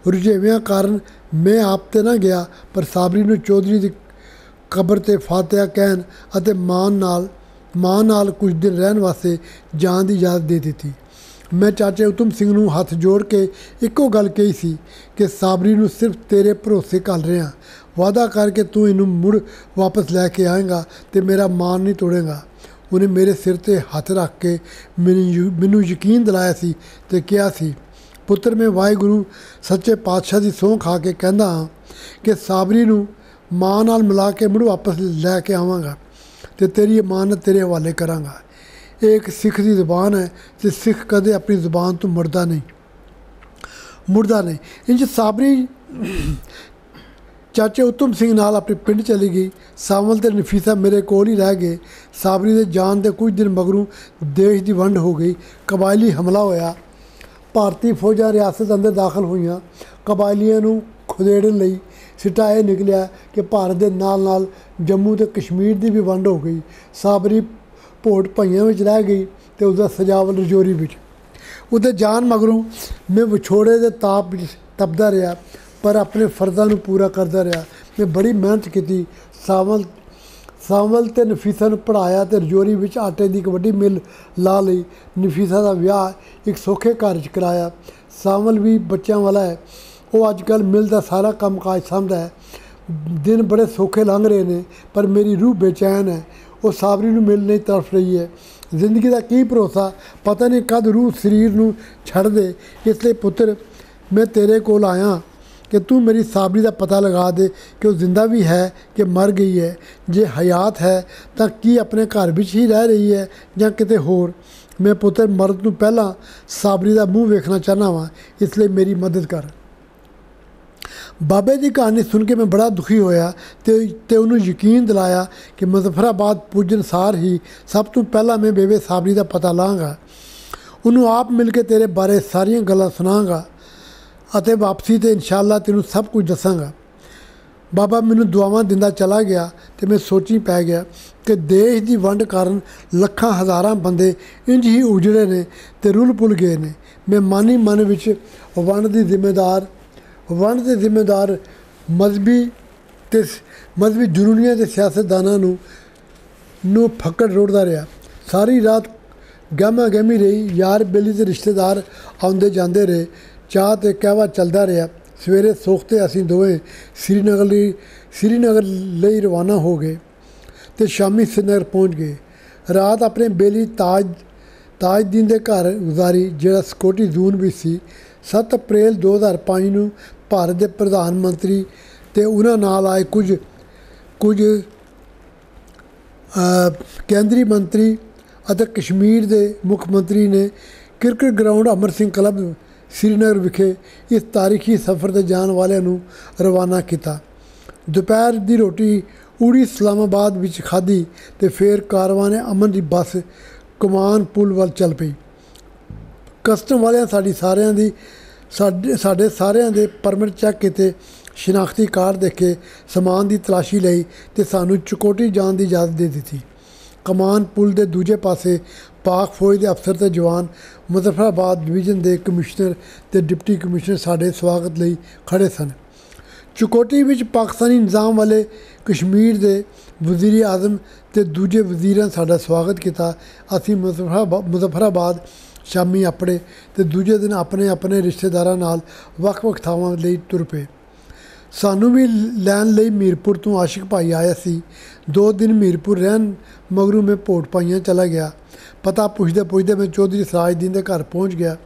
रुझेवियां कारण मैं आप ते ना गया, पर साबरी नूं चौधरी की कबर ते फातिहा कहन अते मां नाल कुछ दिन रहन वास्ते जान की इजाज़त दे दी। मैं चाचे उत्तम सिंह नूं हथ जोड़ के इक्को गल कही सी कि साबरी नूं सिर्फ तेरे भरोसे घल रहा। वादा करके तू इनू मुड़ वापस लैके आएगा तो मेरा मान नहीं तोड़ेगा। उन्हें मेरे सिर ते हथ रख के मैनू यकीन दिलाया सी ते कहा सी, पुत्र मैं वाहिगुरू सच्चे पातशाह की सौं खा के कहता हाँ कि साबरी नूं मां नाल मिला के मुड़ वापस लैके आवांगा तो तेरी अमानत तेरे हवाले करांगा। एक सिख की ज़ुबान है तो सिख कदे अपनी ज़ुबान तो मुड़दा नहीं। इंज साबरी चाचे उत्तम सिंह नाल अपने पिंड चली गई। सावल ते नफीसा मेरे कोल ही रह गए। साबरी दे जान के कुछ दिन मगरों देश की वंड हो गई। कबायली हमला होया। भारतीय फौजां रियासत अंदर दाखिल हुई। कबायलियां नूं खुदेड़न लई सिटा यह निकलिया कि भारत के नाल नाल जम्मू ते कश्मीर की भी वंड हो गई। साबरी भोट भाइयों में रह गई तो उसका सजावल रजौरी में। उसके जान मगरों मैं विछोड़े के ताप तपदा रहा, पर अपने फर्जा पूरा करता रहा। मैं बड़ी मेहनत की। ਸਾਂਵਲ ਤੇ ਨਫੀਸਾ ਨੂੰ ਪੜ੍ਹਾਇਆ ਤੇ ਰਜੌਰੀ ਵਿੱਚ ਆਟੇ ਦੀ ਇੱਕ ਵੱਡੀ ਮਿੱਲ ਲਾ ਲਈ। ਨਫੀਸਾ ਦਾ ਵਿਆਹ ਇੱਕ ਸੌਖੇ ਘਰ 'ਚ ਕਰਾਇਆ। ਸਾਂਵਲ ਵੀ ਬੱਚਿਆਂ ਵਾਲਾ ਹੈ। ਉਹ ਅੱਜ ਕੱਲ੍ਹ ਮਿੱਲ ਦਾ ਸਾਰਾ ਕੰਮ ਕਾਜ ਸਾਂਭਦਾ ਹੈ। ਦਿਨ ਬੜੇ ਸੌਖੇ ਲੰਘ ਰਹੇ ਨੇ, ਪਰ ਮੇਰੀ ਰੂਹ ਬੇਚੈਨ ਹੈ। ਉਹ ਸਾਬਰੀ ਨੂੰ ਮਿਲ ਨਹੀਂ ਤੜਫ ਰਹੀ ਹੈ। ਜ਼ਿੰਦਗੀ ਦਾ ਕੀ ਭਰੋਸਾ, ਪਤਾ ਨਹੀਂ ਕਦ ਰੂਹ ਸਰੀਰ ਨੂੰ ਛੱਡ ਦੇ। ਇਸ ਲਈ ਪੁੱਤਰ, ਮੈਂ ਤੇਰੇ ਕੋਲ ਆਇਆ ਕਿ ਤੂੰ ਮੇਰੀ ਸਾਬਰੀ ਦਾ ਪਤਾ ਲਗਾ ਦੇ ਕਿ ਉਹ ਜ਼ਿੰਦਾ ਵੀ ਹੈ ਕਿ ਮਰ ਗਈ ਹੈ। ਜੇ ਹਯਾਤ ਹੈ ਤਾਂ ਕੀ ਆਪਣੇ ਘਰ ਵਿੱਚ ਹੀ ਰਹਿ ਰਹੀ ਹੈ ਜਾਂ ਕਿਤੇ ਹੋਰ। ਮੈਂ ਪੁੱਤਰ ਮਰਨ ਤੋਂ ਪਹਿਲਾਂ ਸਾਬਰੀ ਦਾ ਮੂੰਹ ਵੇਖਣਾ ਚਾਹੁੰਦਾ ਵਾਂ, ਇਸ ਲਈ ਮੇਰੀ ਮਦਦ ਕਰ। ਬਾਬੇ ਦੀ ਕਹਾਣੀ ਸੁਣ ਕੇ ਮੈਂ ਬੜਾ ਦੁਖੀ ਹੋਇਆ ਤੇ ਉਹਨੂੰ ਯਕੀਨ ਦਿਲਾਇਆ ਕਿ ਮੁਜ਼ੱਫਰਾਬਾਦ ਪੁੱਜਣ ਸਾਰ ਹੀ ਸਭ ਤੋਂ ਪਹਿਲਾਂ ਮੈਂ ਬੇਬੇ ਸਾਬਰੀ ਦਾ ਪਤਾ ਲਾਂਗਾ। ਉਹਨੂੰ ਆਪ ਮਿਲ ਕੇ ਤੇਰੇ ਬਾਰੇ ਸਾਰੀਆਂ ਗੱਲਾਂ ਸੁਣਾਂਗਾ ਅਤੇ ਵਾਪਸੀ 'ਤੇ ਇਨਸ਼ਾਅੱਲਾ ਤੈਨੂੰ ਸਭ ਕੁਝ ਦੱਸਾਂਗਾ। ਬਾਬਾ ਮੈਨੂੰ ਦੁਆਵਾਂ ਦਿੰਦਾ ਚਲਾ ਗਿਆ ਤੇ ਮੈਂ ਸੋਚੀ ਪੈ ਗਿਆ ਕਿ ਦੇਸ਼ ਦੀ ਵੰਡ ਕਾਰਨ ਲੱਖਾਂ ਹਜ਼ਾਰਾਂ ਬੰਦੇ ਇੰਝ ਹੀ ਉਜੜੇ ਨੇ ਤੇ ਰੁੱਲ ਪੁੱਲ ਗਏ ਨੇ। ਮੈਂ ਮਨ ਵਿੱਚ ਵੰਡ ਦੇ ਜ਼ਿੰਮੇਦਾਰ ਮਜ਼ਹਬੀ ਜਨੂਨੀਆਂ ਦੇ ਸਿਆਸਤਦਾਨਾਂ ਨੂੰ ਫੱਕੜ ਰੋੜਦਾ ਰਿਹਾ। ਸਾਰੀ ਰਾਤ ਗਹਿਮਾ ਗਹਿਮੀ ਰਹੀ। ਯਾਰ ਬੇਲੀ ਦੇ ਰਿਸ਼ਤੇਦਾਰ ਆਉਂਦੇ ਜਾਂਦੇ ਰਹੇ। ਚਾਹ ਤੇ ਕਹਿਵਾ ਚੱਲਦਾ ਰਿਹਾ। ਸਵੇਰੇ ਸੋਖਤੇ ਅਸੀਂ ਦੋਵੇਂ ਸ੍ਰੀਨਗਰ ਲਈ ਰਵਾਨਾ ਹੋ ਗਏ ਤੇ ਸ਼ਾਮੀ ਸ੍ਰੀਨਗਰ ਪਹੁੰਚ ਗਏ। ਰਾਤ ਆਪਣੇ ਬੇਲੀ ਤਾਜਦੀਨ ਦੇ ਘਰ ਗੁਜ਼ਾਰੀ, ਜਿਹੜਾ ਸਿਕਿਉਰਟੀ ਜ਼ੋਨ ਵਿੱਚ ਸੀ। 7 ਅਪ੍ਰੈਲ 2005 ਨੂੰ ਭਾਰਤ ਦੇ ਪ੍ਰਧਾਨ ਮੰਤਰੀ ਤੇ ਉਹਨਾਂ ਨਾਲ ਆਏ ਕੁਝ ਕੇਂਦਰੀ ਮੰਤਰੀ ਅਤੇ ਕਸ਼ਮੀਰ ਦੇ ਮੁੱਖ ਮੰਤਰੀ ਨੇ cricket ground Amar Singh club Srinagar ਵਿਖੇ ਇਸ ਤਾਰੀਖੀ ਸਫ਼ਰ 'ਤੇ ਜਾਣ ਵਾਲਿਆਂ ਨੂੰ ਰਵਾਨਾ ਕੀਤਾ। ਦੁਪਹਿਰ ਦੀ ਰੋਟੀ ਊੜੀ ਇਸਲਾਮਾਬਾਦ ਵਿੱਚ ਖਾਧੀ ਤੇ ਫਿਰ ਕਾਰਵਾਨੇ ਅਮਨ ਦੀ ਬੱਸ ਕਮਾਨ ਪੁਲ ਵੱਲ ਚੱਲ ਪਈ। ਕਸਟਮ ਵਾਲਿਆਂ ਸਾਡੇ ਸਾਰਿਆਂ ਦੇ ਪਰਮਿਟ ਚੈੱਕ ਕੀਤੇ, ਸ਼ਨਾਖਤੀ ਕਾਰਡ ਦੇਖੇ, ਸਮਾਨ ਦੀ ਤਲਾਸ਼ੀ ਲਈ ਤੇ ਸਾਨੂੰ ਚੁਕੋਟੀ ਜਾਣ ਦੀ ਇਜਾਜ਼ਤ ਦੇ ਦਿੱਤੀ। ਕਮਾਨ ਪੁਲ ਦੇ ਦੂਜੇ ਪਾਸੇ ਪਾਕ ਫੌਜ ਦੇ ਅਫਸਰ ਤੇ ਜਵਾਨ, ਮੁਜ਼ੱਫਰਾਬਾਦ ਡਿਵੀਜ਼ਨ ਦੇ ਕਮਿਸ਼ਨਰ ਤੇ ਡਿਪਟੀ ਕਮਿਸ਼ਨਰ ਸਾਡੇ ਸਵਾਗਤ ਲਈ ਖੜ੍ਹੇ ਸਨ। ਚੁਕੋਟੀ ਵਿੱਚ ਪਾਕਿਸਤਾਨੀ ਨਿਜ਼ਾਮ ਵਾਲੇ ਕਸ਼ਮੀਰ ਦੇ ਵਜ਼ੀਰ ਆਜ਼ਮ ਤੇ ਦੂਜੇ ਵਜ਼ੀਰਾਂ ਸਾਡਾ ਸਵਾਗਤ ਕੀਤਾ। ਅਸੀਂ ਮੁਜ਼ੱਫਰਾਬਾਦ ਸ਼ਾਮੀ ਆਪਣੇ ਤੇ ਦੂਜੇ ਦਿਨ ਆਪਣੇ ਰਿਸ਼ਤੇਦਾਰਾਂ ਨਾਲ ਵੱਖ ਥਾਵਾਂ ਲਈ ਤੁਰ ਪਏ। ਸਾਨੂੰ ਵੀ ਲੈਣ ਲਈ ਮੀਰਪੁਰ ਤੋਂ ਆਸ਼ਿਕ ਭਾਈ ਆਇਆ ਸੀ। 2 ਦਿਨ ਮੀਰਪੁਰ ਰਹਿਣ ਮਗਰੋਂ ਮੈਂ ਭੋਟ ਪਾਈਆਂ ਚਲਾ ਗਿਆ। ਪਤਾ ਪੁੱਛਦੇ ਮੈਂ ਚੌਧਰੀ ਸਰਾਜਦੀਨ ਦੇ ਘਰ ਪਹੁੰਚ ਗਿਆ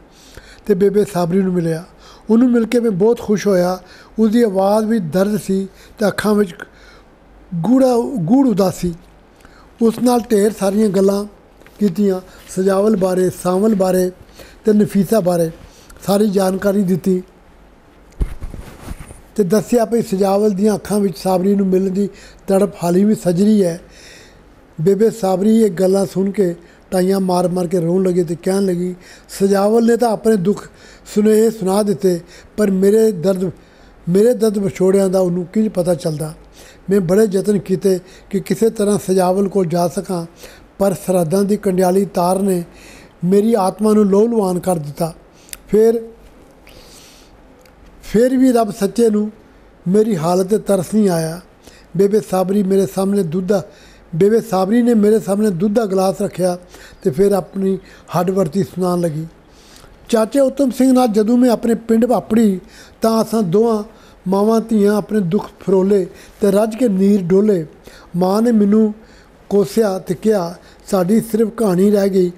ਤੇ ਬੇਬੇ ਸਾਬਰੀ ਨੂੰ ਮਿਲਿਆ। ਉਹਨੂੰ ਮਿਲ ਕੇ ਮੈਂ ਬਹੁਤ ਖੁਸ਼ ਹੋਇਆ। ਉਹਦੀ ਆਵਾਜ਼ ਵਿੱਚ ਦਰਦ ਸੀ ਤੇ ਅੱਖਾਂ ਵਿੱਚ ਗੂੜ ਉਦਾਸੀ। ਉਸ ਨਾਲ ਢੇਰ ਸਾਰੀਆਂ ਗੱਲਾਂ ਕੀਤੀਆਂ, ਸਜਾਵਲ ਬਾਰੇ, ਸਾਂਵਲ ਬਾਰੇ ਤੇ ਨਫੀਸਾ ਬਾਰੇ ਸਾਰੀ ਜਾਣਕਾਰੀ ਦਿੱਤੀ ਤੇ ਦੱਸਿਆ ਭਈ ਸਜਾਵਲ ਦੀਆਂ ਅੱਖਾਂ ਵਿੱਚ ਸਾਬਰੀ ਨੂੰ ਮਿਲਣ ਦੀ ਤੜਪ ਹਾਲੀ ਵੀ ਸਜਰੀ ਹੈ। ਬੇਬੇ ਸਾਬਰੀ ਇਹ ਗੱਲਾਂ ਸੁਣ ਕੇ ਟਾਈਆਂ ਮਾਰ ਕੇ ਰੋਣ ਲੱਗੀ ਤੇ ਕਹਿਣ ਲੱਗੀ, ਸਜਾਵਲ ਨੇ ਤਾਂ ਆਪਣੇ ਦੁੱਖ ਸੁਨੇਹੇ ਸੁਣਾ ਦਿੱਤੇ, ਪਰ ਮੇਰੇ ਦਰਦ ਵਿਛੋੜਿਆਂ ਦਾ ਉਹਨੂੰ ਕਿੰਝ ਪਤਾ ਚੱਲਦਾ। ਮੈਂ ਬੜੇ ਯਤਨ ਕੀਤੇ ਕਿ ਕਿਸੇ ਤਰ੍ਹਾਂ ਸਜਾਵਲ ਕੋਲ ਜਾ ਸਕਾਂ, ਪਰ ਸਰਹੱਦਾਂ ਦੀ ਕੰਡਿਆਲੀ ਤਾਰ ਨੇ ਮੇਰੀ ਆਤਮਾ ਨੂੰ ਲੋਹ-ਲੁਹਾਨ ਕਰ ਦਿੱਤਾ। ਫਿਰ ਵੀ ਰੱਬ ਸੱਚੇ ਨੂੰ ਮੇਰੀ ਹਾਲਤ 'ਤੇ ਤਰਸ ਨਹੀਂ ਆਇਆ। ਬੇਬੇ ਸਾਬਰੀ ਨੇ ਮੇਰੇ ਸਾਹਮਣੇ ਦੁੱਧ ਦਾ ਗਲਾਸ ਰੱਖਿਆ ਤੇ ਫਿਰ ਆਪਣੀ ਹੱਡ ਵਰਤੀ ਸੁਣਾਉਣ ਲੱਗੀ। ਚਾਚੇ ਉੱਤਮ ਸਿੰਘ ਨਾਲ ਜਦੋਂ ਮੈਂ ਆਪਣੇ ਪਿੰਡ ਵਾਪੜੀ ਤਾਂ ਅਸਾਂ ਦੋਵਾਂ ਮਾਵਾਂ ਧੀਆਂ ਆਪਣੇ ਦੁੱਖ ਫਰੋਲੇ ਤੇ ਰੱਜ ਕੇ ਨੀਰ ਡੋਲੇ। ਮਾਂ ਨੇ ਮੈਨੂੰ ਕੋਸਿਆ ਤੇ ਕਿਹਾ, ਸਾਡੀ ਸਿਰਫ ਕਹਾਣੀ ਰਹਿ ਗਈ,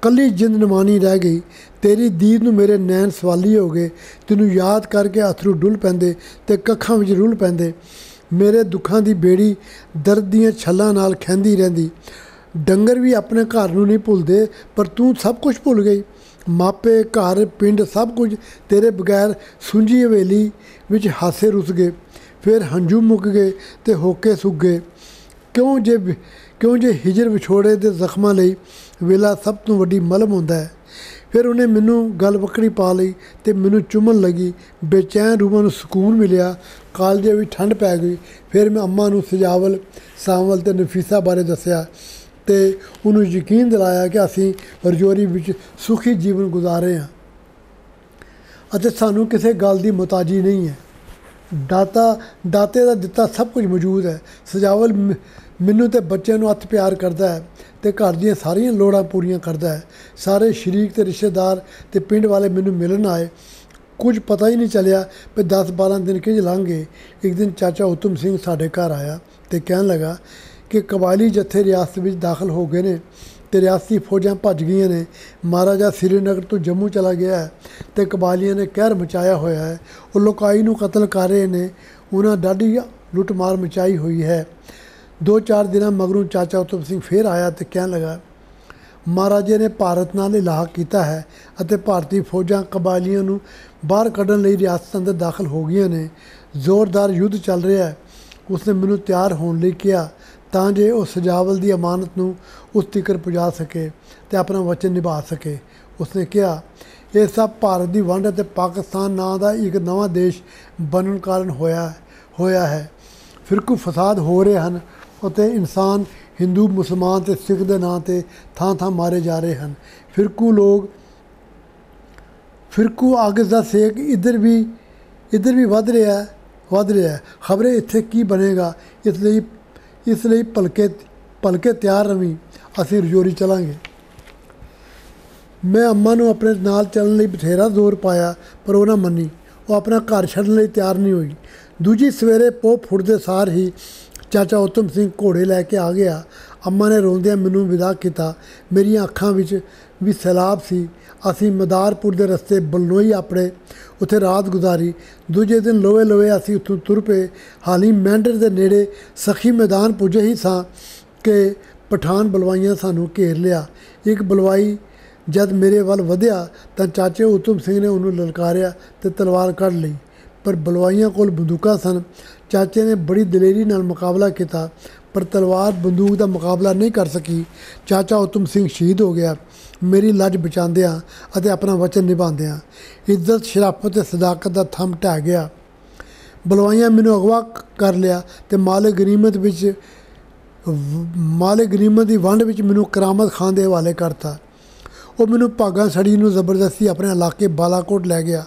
ਕੱਲੀ ਜਿੰਦ ਨਿਮਾਣੀ ਰਹਿ ਗਈ। ਤੇਰੀ ਦੀਦ ਨੂੰ ਮੇਰੇ ਨੈਣ ਸਵਾਲੀ ਹੋ ਗਏ। ਤੈਨੂੰ ਯਾਦ ਕਰਕੇ ਅਥਰੂ ਡੁੱਲ ਪੈਂਦੇ ਤੇ ਕੱਖਾਂ ਵਿੱਚ ਰੁੱਲ ਪੈਂਦੇ। ਮੇਰੇ ਦੁੱਖਾਂ ਦੀ ਬੇੜੀ ਦਰਦ ਦੀਆਂ ਛੱਲਾਂ ਨਾਲ ਖਹਿੰਦੀ ਰਹਿੰਦੀ। ਡੰਗਰ ਵੀ ਆਪਣੇ ਘਰ ਨੂੰ ਨਹੀਂ ਭੁੱਲਦੇ, ਪਰ ਤੂੰ ਸਭ ਕੁਝ ਭੁੱਲ ਗਈ। ਮਾਪੇ, ਘਰ, ਪਿੰਡ, ਸਭ ਕੁਝ ਤੇਰੇ ਬਗੈਰ ਸੁੰਜੀ ਹਵੇਲੀ ਵਿੱਚ ਹਾਸੇ ਰੁੱਸ ਗਏ। ਫਿਰ ਹੰਝੂ ਮੁੱਕ ਗਏ ਤੇ ਹੋਕੇ ਸੁੱਕ ਗਏ। ਕਿਉਂ ਜੇ ਹਿਜਰ ਵਿਛੋੜੇ ਦੇ ਜ਼ਖਮਾਂ ਲਈ ਵੇਲਾ ਸਭ ਤੋਂ ਵੱਡੀ ਮਲਮ ਹੁੰਦਾ ਹੈ। ਫਿਰ ਉਹਨੇ ਮੈਨੂੰ ਗਲ ਵੱਕੜੀ ਪਾ ਲਈ ਤੇ ਮੈਨੂੰ ਚੁੰਮਣ ਲੱਗੀ। ਬੇਚੈਨ ਰੂਹਾਂ ਨੂੰ ਸਕੂਨ ਮਿਲਿਆ, ਕਾਲਜੇ ਵਿੱਚ ਠੰਡ ਪੈ ਗਈ। ਫਿਰ ਮੈਂ ਅੰਮਾ ਨੂੰ ਸਜਾਵਲ, ਸਾਂਵਲ ਤੇ ਨਫੀਸਾ ਬਾਰੇ ਦੱਸਿਆ ਤੇ ਉਹਨੂੰ ਯਕੀਨ ਦਿਲਾਇਆ ਕਿ ਅਸੀਂ ਰਜੌਰੀ ਵਿੱਚ ਸੁਖੀ ਜੀਵਨ ਗੁਜ਼ਾਰ ਰਹੇ ਹਾਂ ਅਤੇ ਸਾਨੂੰ ਕਿਸੇ ਗੱਲ ਦੀ ਮੁਹਤਾਜੀ ਨਹੀਂ ਹੈ। ਦਾਤੇ ਦਾ ਦਿੱਤਾ ਸਭ ਕੁਝ ਮੌਜੂਦ ਹੈ। ਸਜਾਵਲ ਮੈਨੂੰ ਤੇ ਬੱਚਿਆਂ ਨੂੰ ਹੱਥ ਪਿਆਰ ਕਰਦਾ ਹੈ ਤੇ ਘਰ ਦੀਆਂ ਸਾਰੀਆਂ ਲੋੜਾਂ ਪੂਰੀਆਂ ਕਰਦਾ ਹੈ। ਸਾਰੇ ਸ਼ਰੀਕ ਤੇ ਰਿਸ਼ਤੇਦਾਰ ਤੇ ਪਿੰਡ ਵਾਲੇ ਮੈਨੂੰ ਮਿਲਣ ਆਏ। ਕੁਝ ਪਤਾ ਹੀ ਨਹੀਂ ਚੱਲਿਆ ਵੀ 10-12 ਦਿਨ ਕਿੰਝ ਲੰਘ ਗਏ। ਇੱਕ ਦਿਨ ਚਾਚਾ ਉਤਮ ਸਿੰਘ ਸਾਡੇ ਘਰ ਆਇਆ ਤੇ ਕਹਿਣ ਲੱਗਾ ਕਿ ਕਬਾਇਲੀ ਜੱਥੇ ਰਿਆਸਤ ਵਿੱਚ ਦਾਖਲ ਹੋ ਗਏ ਨੇ ਤੇ ਰਿਆਸਤੀ ਫੌਜਾਂ ਭੱਜ ਗਈਆਂ ਨੇ। ਮਹਾਰਾਜਾ ਸ੍ਰੀਨਗਰ ਤੋਂ ਜੰਮੂ ਚਲਾ ਗਿਆ ਹੈ ਤੇ ਕਬਾਇਲੀਆਂ ਨੇ ਕਹਿਰ ਮਚਾਇਆ ਹੋਇਆ ਹੈ। ਉਹ ਲੋਕਾਈ ਨੂੰ ਕਤਲ ਕਰ ਰਹੇ ਨੇ। ਉਹਨਾਂ ਡਾਢੀ ਲੁੱਟਮਾਰ ਮਚਾਈ ਹੋਈ ਹੈ। 2-4 ਦਿਨਾਂ ਮਗਰੋਂ ਚਾਚਾ ਉਤਮ ਸਿੰਘ ਫਿਰ ਆਇਆ ਤੇ ਕਹਿਣ ਲੱਗਾ, ਮਹਾਰਾਜੇ ਨੇ ਭਾਰਤ ਨਾਲ ਇਲਾਹਾ ਕੀਤਾ ਹੈ ਅਤੇ ਭਾਰਤੀ ਫੌਜਾਂ ਕਬਾਇਲੀਆਂ ਨੂੰ ਬਾਹਰ ਕੱਢਣ ਲਈ ਰਿਆਸਤ ਅੰਦਰ ਦਾਖਲ ਹੋ ਗਈਆਂ ਨੇ। ਜ਼ੋਰਦਾਰ ਯੁੱਧ ਚੱਲ ਰਿਹਾ ਹੈ। ਉਸਨੇ ਮੈਨੂੰ ਤਿਆਰ ਹੋਣ ਲਈ ਕਿਹਾ ਤਾਂ ਜੇ ਉਹ ਸਜਾਵਲ ਦੀ ਅਮਾਨਤ ਨੂੰ ਉਸ ਤੀਕਰ ਪਹੁੰਚਾ ਸਕੇ ਤੇ ਆਪਣਾ ਵਚਨ ਨਿਭਾ ਸਕੇ। ਉਸਨੇ ਕਿਹਾ, ਇਹ ਸਭ ਭਾਰਤ ਦੀ ਵੰਡ ਅਤੇ ਪਾਕਿਸਤਾਨ ਨਾਂ ਦਾ ਇੱਕ ਨਵਾਂ ਦੇਸ਼ ਬਣਨ ਕਾਰਨ ਹੋਇਆ ਹੈ। ਫਿਰਕੂ ਫਸਾਦ ਹੋ ਰਹੇ ਹਨ ਅਤੇ ਇਨਸਾਨ ਹਿੰਦੂ, ਮੁਸਲਮਾਨ ਅਤੇ ਸਿੱਖ ਦੇ ਨਾਂ 'ਤੇ ਥਾਂ ਮਾਰੇ ਜਾ ਰਹੇ ਹਨ। ਫਿਰਕੂ ਅੱਗ ਦਾ ਸੇਕ ਇੱਧਰ ਵੀ ਵੱਧ ਰਿਹਾ ਹੈ। ਖਬਰੇ ਇੱਥੇ ਕੀ ਬਣੇਗਾ। ਇਸ ਲਈ ਭਲਕੇ ਤਿਆਰ ਰਵੀਂ, ਅਸੀਂ ਰਜੌਰੀ ਚਲਾਂਗੇ। ਮੈਂ ਅੰਮਾ ਨੂੰ ਆਪਣੇ ਨਾਲ ਚੱਲਣ ਲਈ ਬਥੇਰਾ ਜ਼ੋਰ ਪਾਇਆ ਪਰ ਉਹ ਨਾ ਮੰਨੀ। ਉਹ ਆਪਣਾ ਘਰ ਛੱਡਣ ਲਈ ਤਿਆਰ ਨਹੀਂ ਹੋਈ। ਦੂਜੀ ਸਵੇਰੇ ਪੋਹ ਫੁੱਟਦੇ ਸਾਰ ਹੀ ਚਾਚਾ ਉਤਮ ਸਿੰਘ ਘੋੜੇ ਲੈ ਕੇ ਆ ਗਿਆ। ਅੰਮਾ ਨੇ ਰੋਂਦਿਆਂ ਮੈਨੂੰ ਵਿਦਾ ਕੀਤਾ। ਮੇਰੀਆਂ ਅੱਖਾਂ ਵਿੱਚ ਵੀ ਸੈਲਾਬ ਸੀ। ਅਸੀਂ ਮਦਾਰਪੁਰ ਦੇ ਰਸਤੇ ਬਲਨੋਈ ਆਪਣੇ ਉੱਥੇ ਰਾਤ ਗੁਜ਼ਾਰੀ। ਦੂਜੇ ਦਿਨ ਲੋਵੇ ਅਸੀਂ ਉੱਥੋਂ ਤੁਰ ਪਏ। ਹਾਲੀ ਮੈਂਡਰ ਦੇ ਨੇੜੇ ਸਖੀ ਮੈਦਾਨ ਪੁੱਜੇ ਹੀ ਸਾਂ ਕਿ ਪਠਾਨ ਬਲਵਾਈਆਂ ਸਾਨੂੰ ਘੇਰ ਲਿਆ। ਇੱਕ ਬਲਵਾਈ ਜਦ ਮੇਰੇ ਵੱਲ ਵਧਿਆ ਤਾਂ ਚਾਚੇ ਉਤਮ ਸਿੰਘ ਨੇ ਉਹਨੂੰ ਲਲਕਾਰਿਆ ਤੇ ਤਲਵਾਰ ਕੱਢ ਲਈ, ਪਰ ਬਲਵਾਈਆਂ ਕੋਲ ਬੰਦੂਕਾਂ ਸਨ। ਚਾਚੇ ਨੇ ਬੜੀ ਦਲੇਰੀ ਨਾਲ ਮੁਕਾਬਲਾ ਕੀਤਾ ਪਰ ਤਲਵਾਰ ਬੰਦੂਕ ਦਾ ਮੁਕਾਬਲਾ ਨਹੀਂ ਕਰ ਸਕੀ। ਚਾਚਾ ਉਤਮ ਸਿੰਘ ਸ਼ਹੀਦ ਹੋ ਗਿਆ, ਮੇਰੀ ਲੱਜ ਬਚਾਉਂਦਿਆਂ ਅਤੇ ਆਪਣਾ ਵਚਨ ਨਿਭਾਉਂਦਿਆਂ। ਇੱਜ਼ਤ, ਸ਼ਰਾਫਤ ਤੇ ਸਦਾਕਤ ਦਾ ਥੰਮ ਢਹਿ ਗਿਆ। ਬਲਵਾਈਆਂ ਮੈਨੂੰ ਅਗਵਾ ਕਰ ਲਿਆ ਤੇ ਮਾਲੇ ਗਨੀਮਤ ਦੀ ਵੰਡ ਵਿੱਚ ਮੈਨੂੰ ਕਰਾਮਤ ਖਾਨ ਦੇ ਹਵਾਲੇ ਕਰਤਾ। ਉਹ ਮੈਨੂੰ ਭਾਗਾਂ ਸੜੀ ਨੂੰ ਜ਼ਬਰਦਸਤੀ ਆਪਣੇ ਇਲਾਕੇ ਬਾਲਾਕੋਟ ਲੈ ਗਿਆ।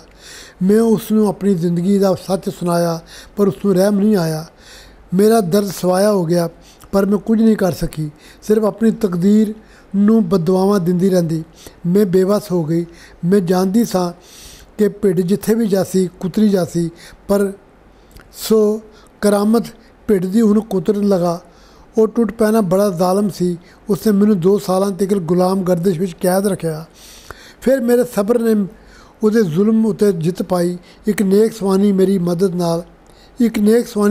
ਮੈਂ ਉਸ ਨੂੰ ਆਪਣੀ ਜ਼ਿੰਦਗੀ ਦਾ ਸੱਚ ਸੁਣਾਇਆ ਪਰ ਉਸ ਨੂੰ ਰਹਿਮ ਨਹੀਂ ਆਇਆ। ਮੇਰਾ ਦਰਦ ਸਵਾਇਆ ਹੋ ਗਿਆ ਪਰ ਮੈਂ ਕੁਝ ਨਹੀਂ ਕਰ ਸਕੀ, ਸਿਰਫ ਆਪਣੀ ਤਕਦੀਰ ਨੂੰ ਬਦਦੁਆਵਾਂ ਦਿੰਦੀ ਰਹਿੰਦੀ। ਮੈਂ ਬੇਵੱਸ ਹੋ ਗਈ। ਮੈਂ ਜਾਣਦੀ ਸਾਂ ਕਿ ਭਿੱਡ ਜਿੱਥੇ ਵੀ ਜਾਸੀ ਕੁਤਰੀ ਜਾਸੀ, ਪਰ ਸੋ ਕਰਾਮਤ ਭਿੱਡ ਦੀ ਹੁਣ ਕੁਤਰਨ ਲਗਾ। ਉਹ ਟੁੱਟ ਪੈਣਾ ਬੜਾ ਜ਼ਾਲਮ ਸੀ। ਉਸਨੇ ਮੈਨੂੰ 2 ਸਾਲਾਂ ਤੱਕ ਗੁਲਾਮ ਗਰਦਿਸ਼ ਵਿੱਚ ਕੈਦ ਰੱਖਿਆ। ਫਿਰ ਮੇਰੇ ਸਬਰ ਨੇ ਉਹਦੇ ਜ਼ੁਲਮ ਉੱਤੇ ਜਿੱਤ ਪਾਈ। ਇੱਕ ਨੇਕ ਸਵਾਨੀ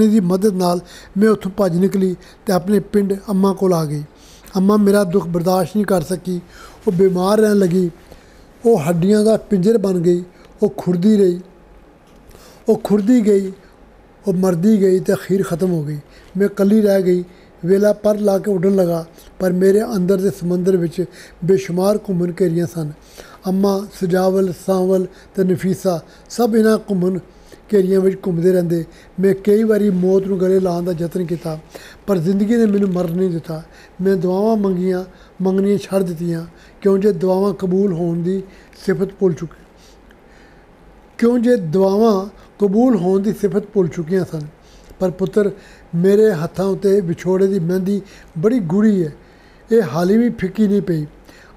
ਦੀ ਮਦਦ ਨਾਲ ਮੈਂ ਉੱਥੋਂ ਭੱਜ ਨਿਕਲੀ ਤੇ ਆਪਣੇ ਪਿੰਡ ਅੰਮਾ ਕੋਲ ਆ ਗਈ। ਅੰਮਾ ਮੇਰਾ ਦੁੱਖ ਬਰਦਾਸ਼ਤ ਨਹੀਂ ਕਰ ਸਕੀ। ਉਹ ਬਿਮਾਰ ਰਹਿਣ ਲੱਗੀ। ਉਹ ਹੱਡੀਆਂ ਦਾ ਪਿੰਜਰ ਬਣ ਗਈ। ਉਹ ਖੁਰਦੀ ਗਈ, ਉਹ ਮਰਦੀ ਗਈ ਤੇ ਅਖੀਰ ਖਤਮ ਹੋ ਗਈ। ਮੈਂ ਇਕੱਲੀ ਰਹਿ ਗਈ। ਵੇਲਾ ਪਰ ਲਾ ਕੇ ਉੱਡਣ ਲਗਾ ਪਰ ਮੇਰੇ ਅੰਦਰ ਦੇ ਸਮੁੰਦਰ ਵਿੱਚ ਬੇਸ਼ੁਮਾਰ ਘੁੰਮਣ ਘੇਰੀਆਂ ਸਨ। ਅੰਮਾ, ਸਜਾਵਲ, ਸਾਂਵਲ ਤੇ ਨਫੀਸਾ ਸਭ ਇਹਨਾਂ ਘੁੰਮਣ ਘੇਰੀਆਂ ਵਿੱਚ ਘੁੰਮਦੇ ਰਹਿੰਦੇ। ਮੈਂ ਕਈ ਵਾਰੀ ਮੌਤ ਨੂੰ ਗਲੇ ਲਾਉਣ ਦਾ ਯਤਨ ਕੀਤਾ ਪਰ ਜ਼ਿੰਦਗੀ ਨੇ ਮੈਨੂੰ ਮਰਨ ਨਹੀਂ ਦਿੱਤਾ। ਮੈਂ ਦੁਆਵਾਂ ਮੰਗਣੀਆਂ ਛੱਡ ਦਿੱਤੀਆਂ ਕਿਉਂ ਜੇ ਦੁਆਵਾਂ ਕਬੂਲ ਹੋਣ ਦੀ ਸਿਫਤ ਭੁੱਲ ਚੁੱਕੀਆਂ ਸਨ। ਪਰ ਪੁੱਤਰ, ਮੇਰੇ ਹੱਥਾਂ ਉੱਤੇ ਵਿਛੋੜੇ ਦੀ ਮਹਿੰਦੀ ਬੜੀ ਗੂੜ੍ਹੀ ਹੈ। ਇਹ ਹਾਲੀ ਵੀ ਫਿੱਕੀ ਨਹੀਂ ਪਈ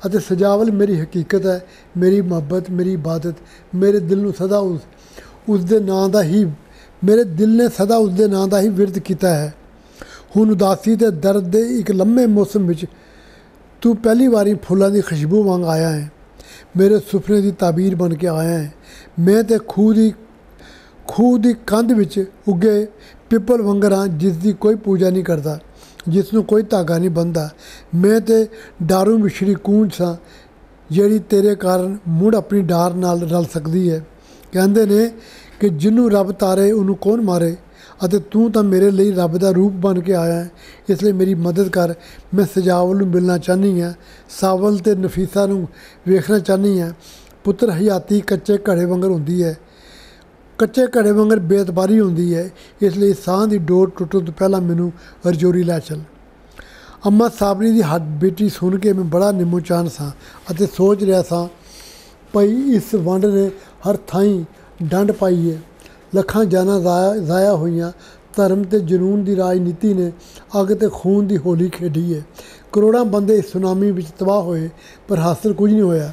ਅਤੇ ਸਜਾਵਲ ਮੇਰੀ ਹਕੀਕਤ ਹੈ, ਮੇਰੀ ਮੁਹੱਬਤ, ਮੇਰੀ ਇਬਾਦਤ। ਮੇਰੇ ਦਿਲ ਨੇ ਸਦਾ ਉਸ ਦੇ ਨਾਂ ਦਾ ਹੀ ਵਿਰਦ ਕੀਤਾ ਹੈ। ਹੁਣ ਉਦਾਸੀ ਤੇ ਦਰਦ ਦੇ ਇੱਕ ਲੰਮੇ ਮੌਸਮ ਵਿੱਚ ਤੂੰ ਪਹਿਲੀ ਵਾਰੀ ਫੁੱਲਾਂ ਦੀ ਖੁਸ਼ਬੂ ਵਾਂਗ ਆਇਆ ਹੈ। ਮੇਰੇ ਸੁਪਨੇ ਦੀ ਤਾਬੀਰ ਬਣ ਕੇ ਆਇਆ ਹੈ। ਮੈਂ ਤੇ ਖੂਹ ਦੀ ਕੰਧ ਵਿੱਚ ਉੱਗੇ ਪਿੱਪਲ ਵਾਂਗਰ ਹਾਂ, ਜਿਸ ਦੀ ਕੋਈ ਪੂਜਾ ਨਹੀਂ ਕਰਦਾ, ਜਿਸ ਨੂੰ ਕੋਈ ਧਾਗਾ ਨਹੀਂ ਬੰਨ੍ਹਦਾ। ਮੈਂ ਤੇ ਡਾਰੂ ਵਿਛੜੀ ਕੂੰਜ ਸਾਂ ਜਿਹੜੀ ਤੇਰੇ ਕਾਰਨ ਮੁੜ ਆਪਣੀ ਡਾਰ ਨਾਲ ਰਲ ਸਕਦੀ ਹੈ। ਕਹਿੰਦੇ ਨੇ ਕਿ ਜਿਹਨੂੰ ਰੱਬ ਤਾਰੇ ਉਹਨੂੰ ਕੌਣ ਮਾਰੇ, ਅਤੇ ਤੂੰ ਤਾਂ ਮੇਰੇ ਲਈ ਰੱਬ ਦਾ ਰੂਪ ਬਣ ਕੇ ਆਇਆ ਹੈ। ਇਸ ਲਈ ਮੇਰੀ ਮਦਦ ਕਰ। ਮੈਂ ਸਜਾਵਲ ਨੂੰ ਮਿਲਣਾ ਚਾਹੁੰਦੀ ਹਾਂ, ਸਾਵਲ ਤੇ ਨਫੀਸਾ ਨੂੰ ਵੇਖਣਾ ਚਾਹੁੰਦੀ ਹਾਂ। ਪੁੱਤਰ, ਹਯਾਤੀ ਕੱਚੇ ਘੜੇ ਵਾਂਗਰ ਹੁੰਦੀ ਹੈ, ਕੱਚੇ ਘੜੇ ਵਾਂਗਰ ਬੇਇਤਬਾਰੀ ਹੁੰਦੀ ਹੈ। ਇਸ ਲਈ ਸਾਹ ਦੀ ਡੋਰ ਟੁੱਟਣ ਤੋਂ ਪਹਿਲਾਂ ਮੈਨੂੰ ਰਜੌਰੀ ਲੈ ਚੱਲ। ਅੰਮਾ ਸਾਬਰੀ ਦੀ ਹੱਡ ਬੇਟੀ ਸੁਣ ਕੇ ਮੈਂ ਬੜਾ ਨਿੰਮੋਚਾਨ ਸਾਂ ਅਤੇ ਸੋਚ ਰਿਹਾ ਸਾਂ ਭਈ ਇਸ ਵੰਡ ਨੇ ਹਰ ਥਾਈਂ ਡੰਡ ਪਾਈ ਹੈ। ਲੱਖਾਂ ਜਾਨਾਂ ਜ਼ਾਇਆ ਹੋਈਆਂ धर्म ते जुनून की राजनीति ने अग ते खून की होली खेडी है। करोड़ों बंदे इस सुनामी विच तबाह होए पर हासिल कुछ नहीं होया।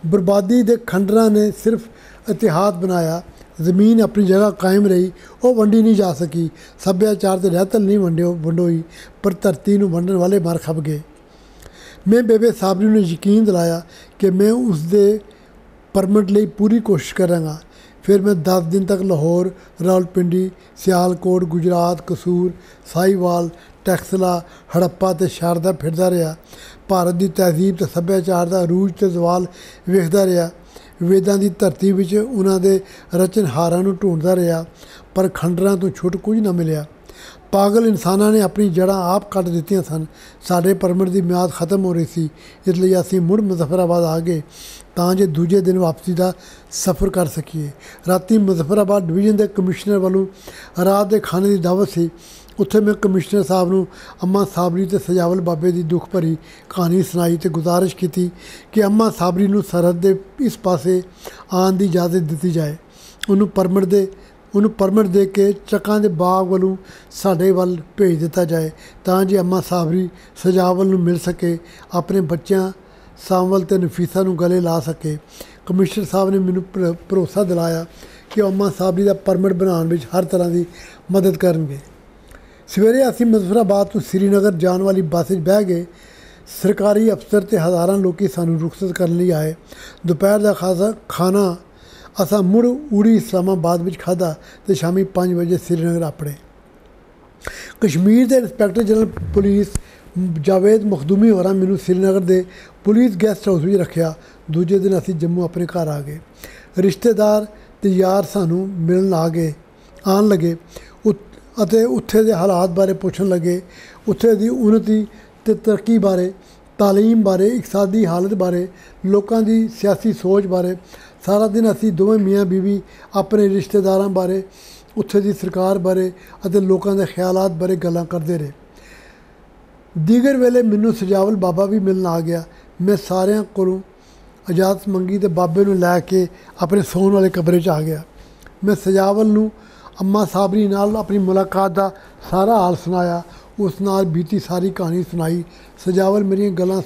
बर्बादी के खंडरां ने सिर्फ इतिहास बनाया। ज़मीन अपनी जगह कायम रही, वो वंडी नहीं जा सकी। सभ्याचार ते रहतल नहीं वंडोई पर धरती नूं वंडण वाले मर खप गए। मैं बेबे साबरी ने यकीन दिलाया कि मैं उसके परमिट लिए पूरी कोशिश करांगा। फिर मैं 10 दिन तक लाहौर, रावलपिंडी, सियालकोट, गुजरात, कसूर, साहिवाल, टैक्सला, हड़प्पा ते शारदा फिरदा रहा। भारत की तहजीब ते सभ्याचार का अरूज ते जवाल वेखदा रहा। वेदां की धरती विच उन्हां दे रचनहारां नूं ढूंढदा रहा पर खंडरां तो छुट कुछ ना मिलिया। पागल इंसानां ने अपनी जड़ां आप कट दित्तियां सन। साडे परमिट की म्याद खत्म हो रही सी, इसलिए असीं मुड़ मुजफ्फराबाद आ गए तां जे दूजे दिन वापसी का सफ़र कर सकीए। राती मुजफ्फराबाद डिवीजन के कमिश्नर वालों रात के खाने की दावत सी। उत्थे मैं कमिश्नर साहब नूं अम्मा साबरी ते सजावल बाबे की दुख भरी कहानी सुनाई ते गुजारिश की कि अम्मा साबरी नूं सरहद के इस पासे आने की इजाज़त दी जाए। उन्होंने परमिट दे के चक्कां दे बाग वालों साडे वल भेज दिता जाए तां जे अम्मा साबरी सजावल नूं मिल सके, अपने बच्चों सावल ते नफीसा नूं गले ला सके। कमिश्नर साहब ने मैनूं भरोसा दिलाया कि अम्मा साबरी का परमिट बनाने में हर तरह की मदद करनगे। सवेरे असीं मुजफ्फराबाद तो श्रीनगर जाने वाली बस बह गए। सरकारी अफसर ते हज़ारां लोग सानूं रुखसत करने लिए आए। दोपहर का खाना असां मुड़ उड़ी इस्लामाबाद विच खाधा ते शामी 5 बजे श्रीनगर अपड़े। कश्मीर के inspector general police Javed Makhdoomi होरां मैनूं श्रीनगर के पुलिस गैसट हाउस में रखा। दूजे दिन असीं जम्मू अपने घर आ गए। रिश्तेदार ते यार सानूं मिलन आन लगे ਅਤੇ ਉੱਥੇ ਦੇ ਹਾਲਾਤ ਬਾਰੇ ਪੁੱਛਣ ਲੱਗੇ। ਉੱਥੇ ਦੀ ਉन्नति ਤੇ ਤਰੱਕੀ ਬਾਰੇ, ਤਾਲੀਮ ਬਾਰੇ, ਇਕਤਸਾਦੀ ਹਾਲਤ ਬਾਰੇ, ਲੋਕਾਂ ਦੀ ਸਿਆਸੀ ਸੋਚ ਬਾਰੇ। ਸਾਰਾ ਦਿਨ ਅਸੀਂ ਦੋਵੇਂ ਮੀਆਂ ਬੀਵੀ ਆਪਣੇ ਰਿਸ਼ਤੇਦਾਰਾਂ ਬਾਰੇ, ਉੱਥੇ ਦੀ ਸਰਕਾਰ ਬਾਰੇ ਅਤੇ ਲੋਕਾਂ ਦੇ ਖਿਆਲਾਤ ਬਾਰੇ ਗੱਲਾਂ ਕਰਦੇ ਰਹੇ। ਦੀਗਰ ਵੇਲੇ ਮੈਨੂੰ ਸਜਾਵਲ ਬਾਬਾ ਵੀ ਮਿਲਣ ਆ ਗਿਆ। ਮੈਂ ਸਾਰਿਆਂ ਕੋਲੋਂ ਇਜਾਜ਼ਤ ਮੰਗੀ ਤੇ ਬਾਬੇ ਨੂੰ ਲੈ ਕੇ ਆਪਣੇ ਸੌਣ ਵਾਲੇ ਕਮਰੇ 'ਚ ਆ ਗਿਆ। ਮੈਂ ਸਜਾਵਲ ਨੂੰ अम्मा साबरी नाल अपनी मुलाकात का सारा हाल सुनाया। उस नाल बीती सारी कहानी सुनाई। सजावल मेरी गल्लां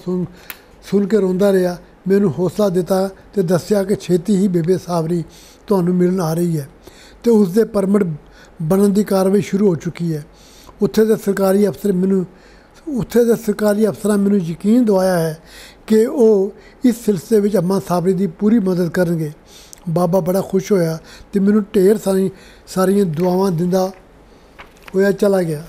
सुन के रोंदा रहा। मैनूं हौसला दिता तो दस्सिया कि छेती ही बेबे साबरी तुहानूं मिलन आ रही है तो उसके परमिट बनने की कार्रवाई शुरू हो चुकी है। उत्थे दे सरकारी अफसरां मैनूं यकीन दवाया है कि वो इस सिलसिले में अम्मा साबरी की पूरी मदद करनगे। बाबा बड़ा खुश होया तो मैनूं ढेर सारियां दुआवां दिंदा होया चला गया।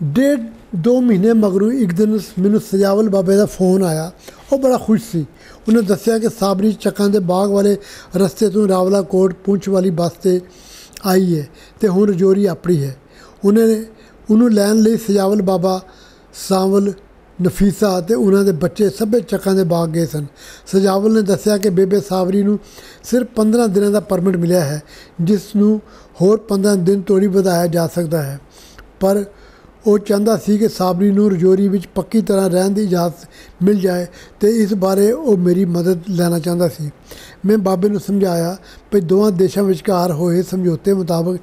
1.5-2 महीने मगरों एक दिन मैनूं सजावल बाबे का फ़ोन आया। वो बड़ा खुश सी। उन्हें दस्सिया कि साबरी चक्कां दे बाग वाले रस्ते तो रावलाकोट पुंछ वाली बस से आई है तो हुण रजौरी अपनी है। उन्होंने लैन लई सजावल बाबा, सावल, नफीसा ते उन्हां दे बच्चे सभे चक्कां दे बाग गए सन। सजावल ने दस्सिया कि बेबे साबरी नूं सिर्फ 15 दिनों का परमिट मिलिया है, जिसनूं होर 15 दिन तोड़ी वधाया जा सकता है। पर वो चाहता सी कि साबरी नूं रजौरी विच पक्की तरह रहने की इजाज़त मिल जाए तो इस बारे वो मेरी मदद लेना चाहता सी। मैं बाबे नूं समझाया कि दोवां देशां विचकार होए समझौते मुताबक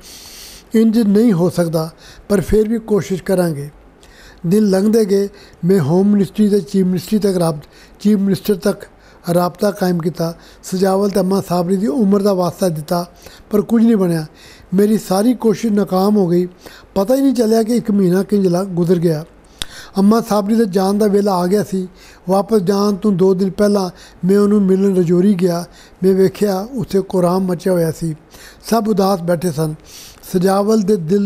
इंज नहीं हो सकता, पर फिर भी कोशिश करांगे। दिन लंघते गए। मैं होम मिनिस्ट्री ते चीफ मिनिस्टर तक राबता कायम किया। सजावल ते अम्मा साबरी की उम्र का वास्ता दिता पर कुछ नहीं बनया। मेरी सारी कोशिश नाकाम हो गई। पता ही नहीं चलिया कि 1 महीना किंजला गुजर गया। अम्मा साबरी के जान का वेला आ गया सी। वापस जान तो 2 दिन पहला मैं उन्होंने मिलन रजौरी गया। मैं वेख्या उत्थे कोराम मचा होया सी। सब उदास बैठे सन। सजावल के दिल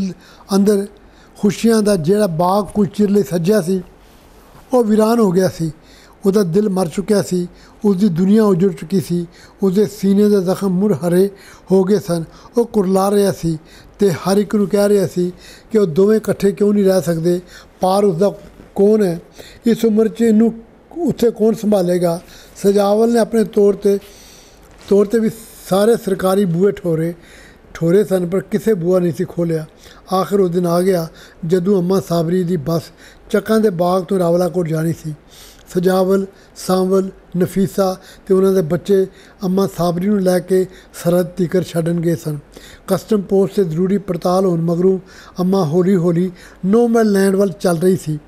अंदर खुशियां का जिहड़ा बाग कुछ चिर लई सज्जिया सी वो वीरान हो गया सी। उसका दिल मर चुकिया सी। उसकी दुनिया उजड़ चुकी सी। उसके सीने के जख्म मुड़ हरे हो गए सन। वो कुरला रहा सी ते हर एक नूं कह रहा सी कि वो दोवें इकट्ठे क्यों नहीं रह सकते। पार उसका कौन है? इस उम्र च इनू उत्थे कौन संभालेगा? सजावल ने अपने तौर ते भी सारे सरकारी बूहे ठोरे सन पर किसी बूहा नहीं सी खोलिया। आखिर उस दिन आ गया जदों अम्मा साबरी की बस चक्कां दे बाग तो रावलाकोट जानी सी। ਸਜਾਵਲ, ਸਾਂਵਲ, ਨਫੀਸਾ ਤੇ ਉਹਨਾਂ ਦੇ ਬੱਚੇ ਅੰਮਾ ਸਾਬਰੀ ਨੂੰ ਲੈ ਕੇ ਸਰਹੱਦ ਤੀਕਰ ਛੱਡਣ ਗਏ ਸਨ। ਕਸਟਮ ਪੋਸਟ 'ਤੇ ਜ਼ਰੂਰੀ ਪੜਤਾਲ ਹੋਣ ਮਗਰੋਂ ਅੰਮਾ ਹੌਲੀ ਹੌਲੀ ਨੋ ਮੈਨ ਲੈਂਡ ਵੱਲ ਚੱਲ ਰਹੀ ਸੀ।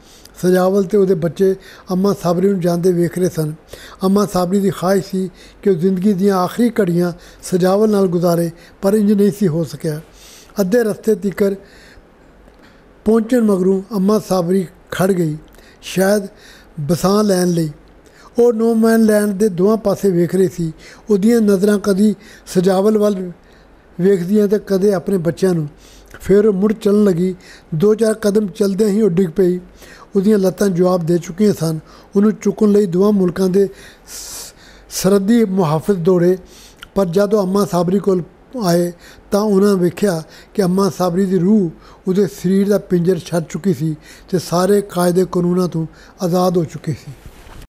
ਸਜਾਵਲ ਤੇ ਉਹਦੇ ਬੱਚੇ ਅੰਮਾ ਸਾਬਰੀ ਨੂੰ ਜਾਂਦੇ ਵੇਖ ਰਹੇ ਸਨ। ਅੰਮਾ ਸਾਬਰੀ ਦੀ ਖਵਾਹਿਸ਼ ਸੀ ਕਿ ਉਹ ਜ਼ਿੰਦਗੀ ਦੀਆਂ ਆਖਰੀ ਘੜੀਆਂ ਸਜਾਵਲ ਨਾਲ ਗੁਜ਼ਾਰੇ, ਪਰ ਇੰਜ ਨਹੀਂ ਸੀ ਹੋ ਸਕਿਆ। ਅੱਧੇ ਰਸਤੇ ਤੀਕਰ ਪਹੁੰਚਣ ਮਗਰੋਂ ਅੰਮਾ ਸਾਬਰੀ ਖੜ ਗਈ, ਸ਼ਾਇਦ ਬਸਾਂ ਲੈਣ ਲਈ। ਉਹ ਨੋ ਮੈਨ ਲੈਂਡ ਦੇ ਦੋਵਾਂ ਪਾਸੇ ਵੇਖ ਰਹੀ ਸੀ। ਉਹਦੀਆਂ ਨਜ਼ਰਾਂ ਕਦੀ ਸਜਾਵਲ ਵੱਲ ਵੇਖਦੀਆਂ ਤੇ ਕਦੇ ਆਪਣੇ ਬੱਚਿਆਂ ਨੂੰ। ਫਿਰ ਉਹ ਮੁੜ ਚੱਲਣ ਲੱਗੀ। 2-4 ਕਦਮ ਚੱਲਦਿਆਂ ਹੀ ਉਹ ਡਿੱਗ ਪਈ। ਉਹਦੀਆਂ ਲੱਤਾਂ ਜਵਾਬ ਦੇ ਚੁੱਕੀਆਂ ਸਨ। ਉਹਨੂੰ ਚੁੱਕਣ ਲਈ ਦੋਵਾਂ ਮੁਲਕਾਂ ਦੇ ਸਰਹੱਦੀ ਮੁਹਾਫਿਜ਼ ਦੌੜੇ, ਪਰ ਜਦੋਂ ਅੰਮਾ ਸਾਬਰੀ ਕੋਲ ਆਏ ਤਾਂ ਉਹਨਾਂ ਵੇਖਿਆ ਕਿ ਅੰਮਾ ਸਾਬਰੀ ਦੀ ਰੂਹ ਉਹਦੇ ਸਰੀਰ ਦਾ ਪਿੰਜਰ ਛੱਡ ਚੁੱਕੀ ਸੀ ਤੇ ਸਾਰੇ ਕਾਇਦੇ ਕਾਨੂੰਨਾਂ ਤੋਂ ਆਜ਼ਾਦ ਹੋ ਚੁੱਕੀ ਸੀ।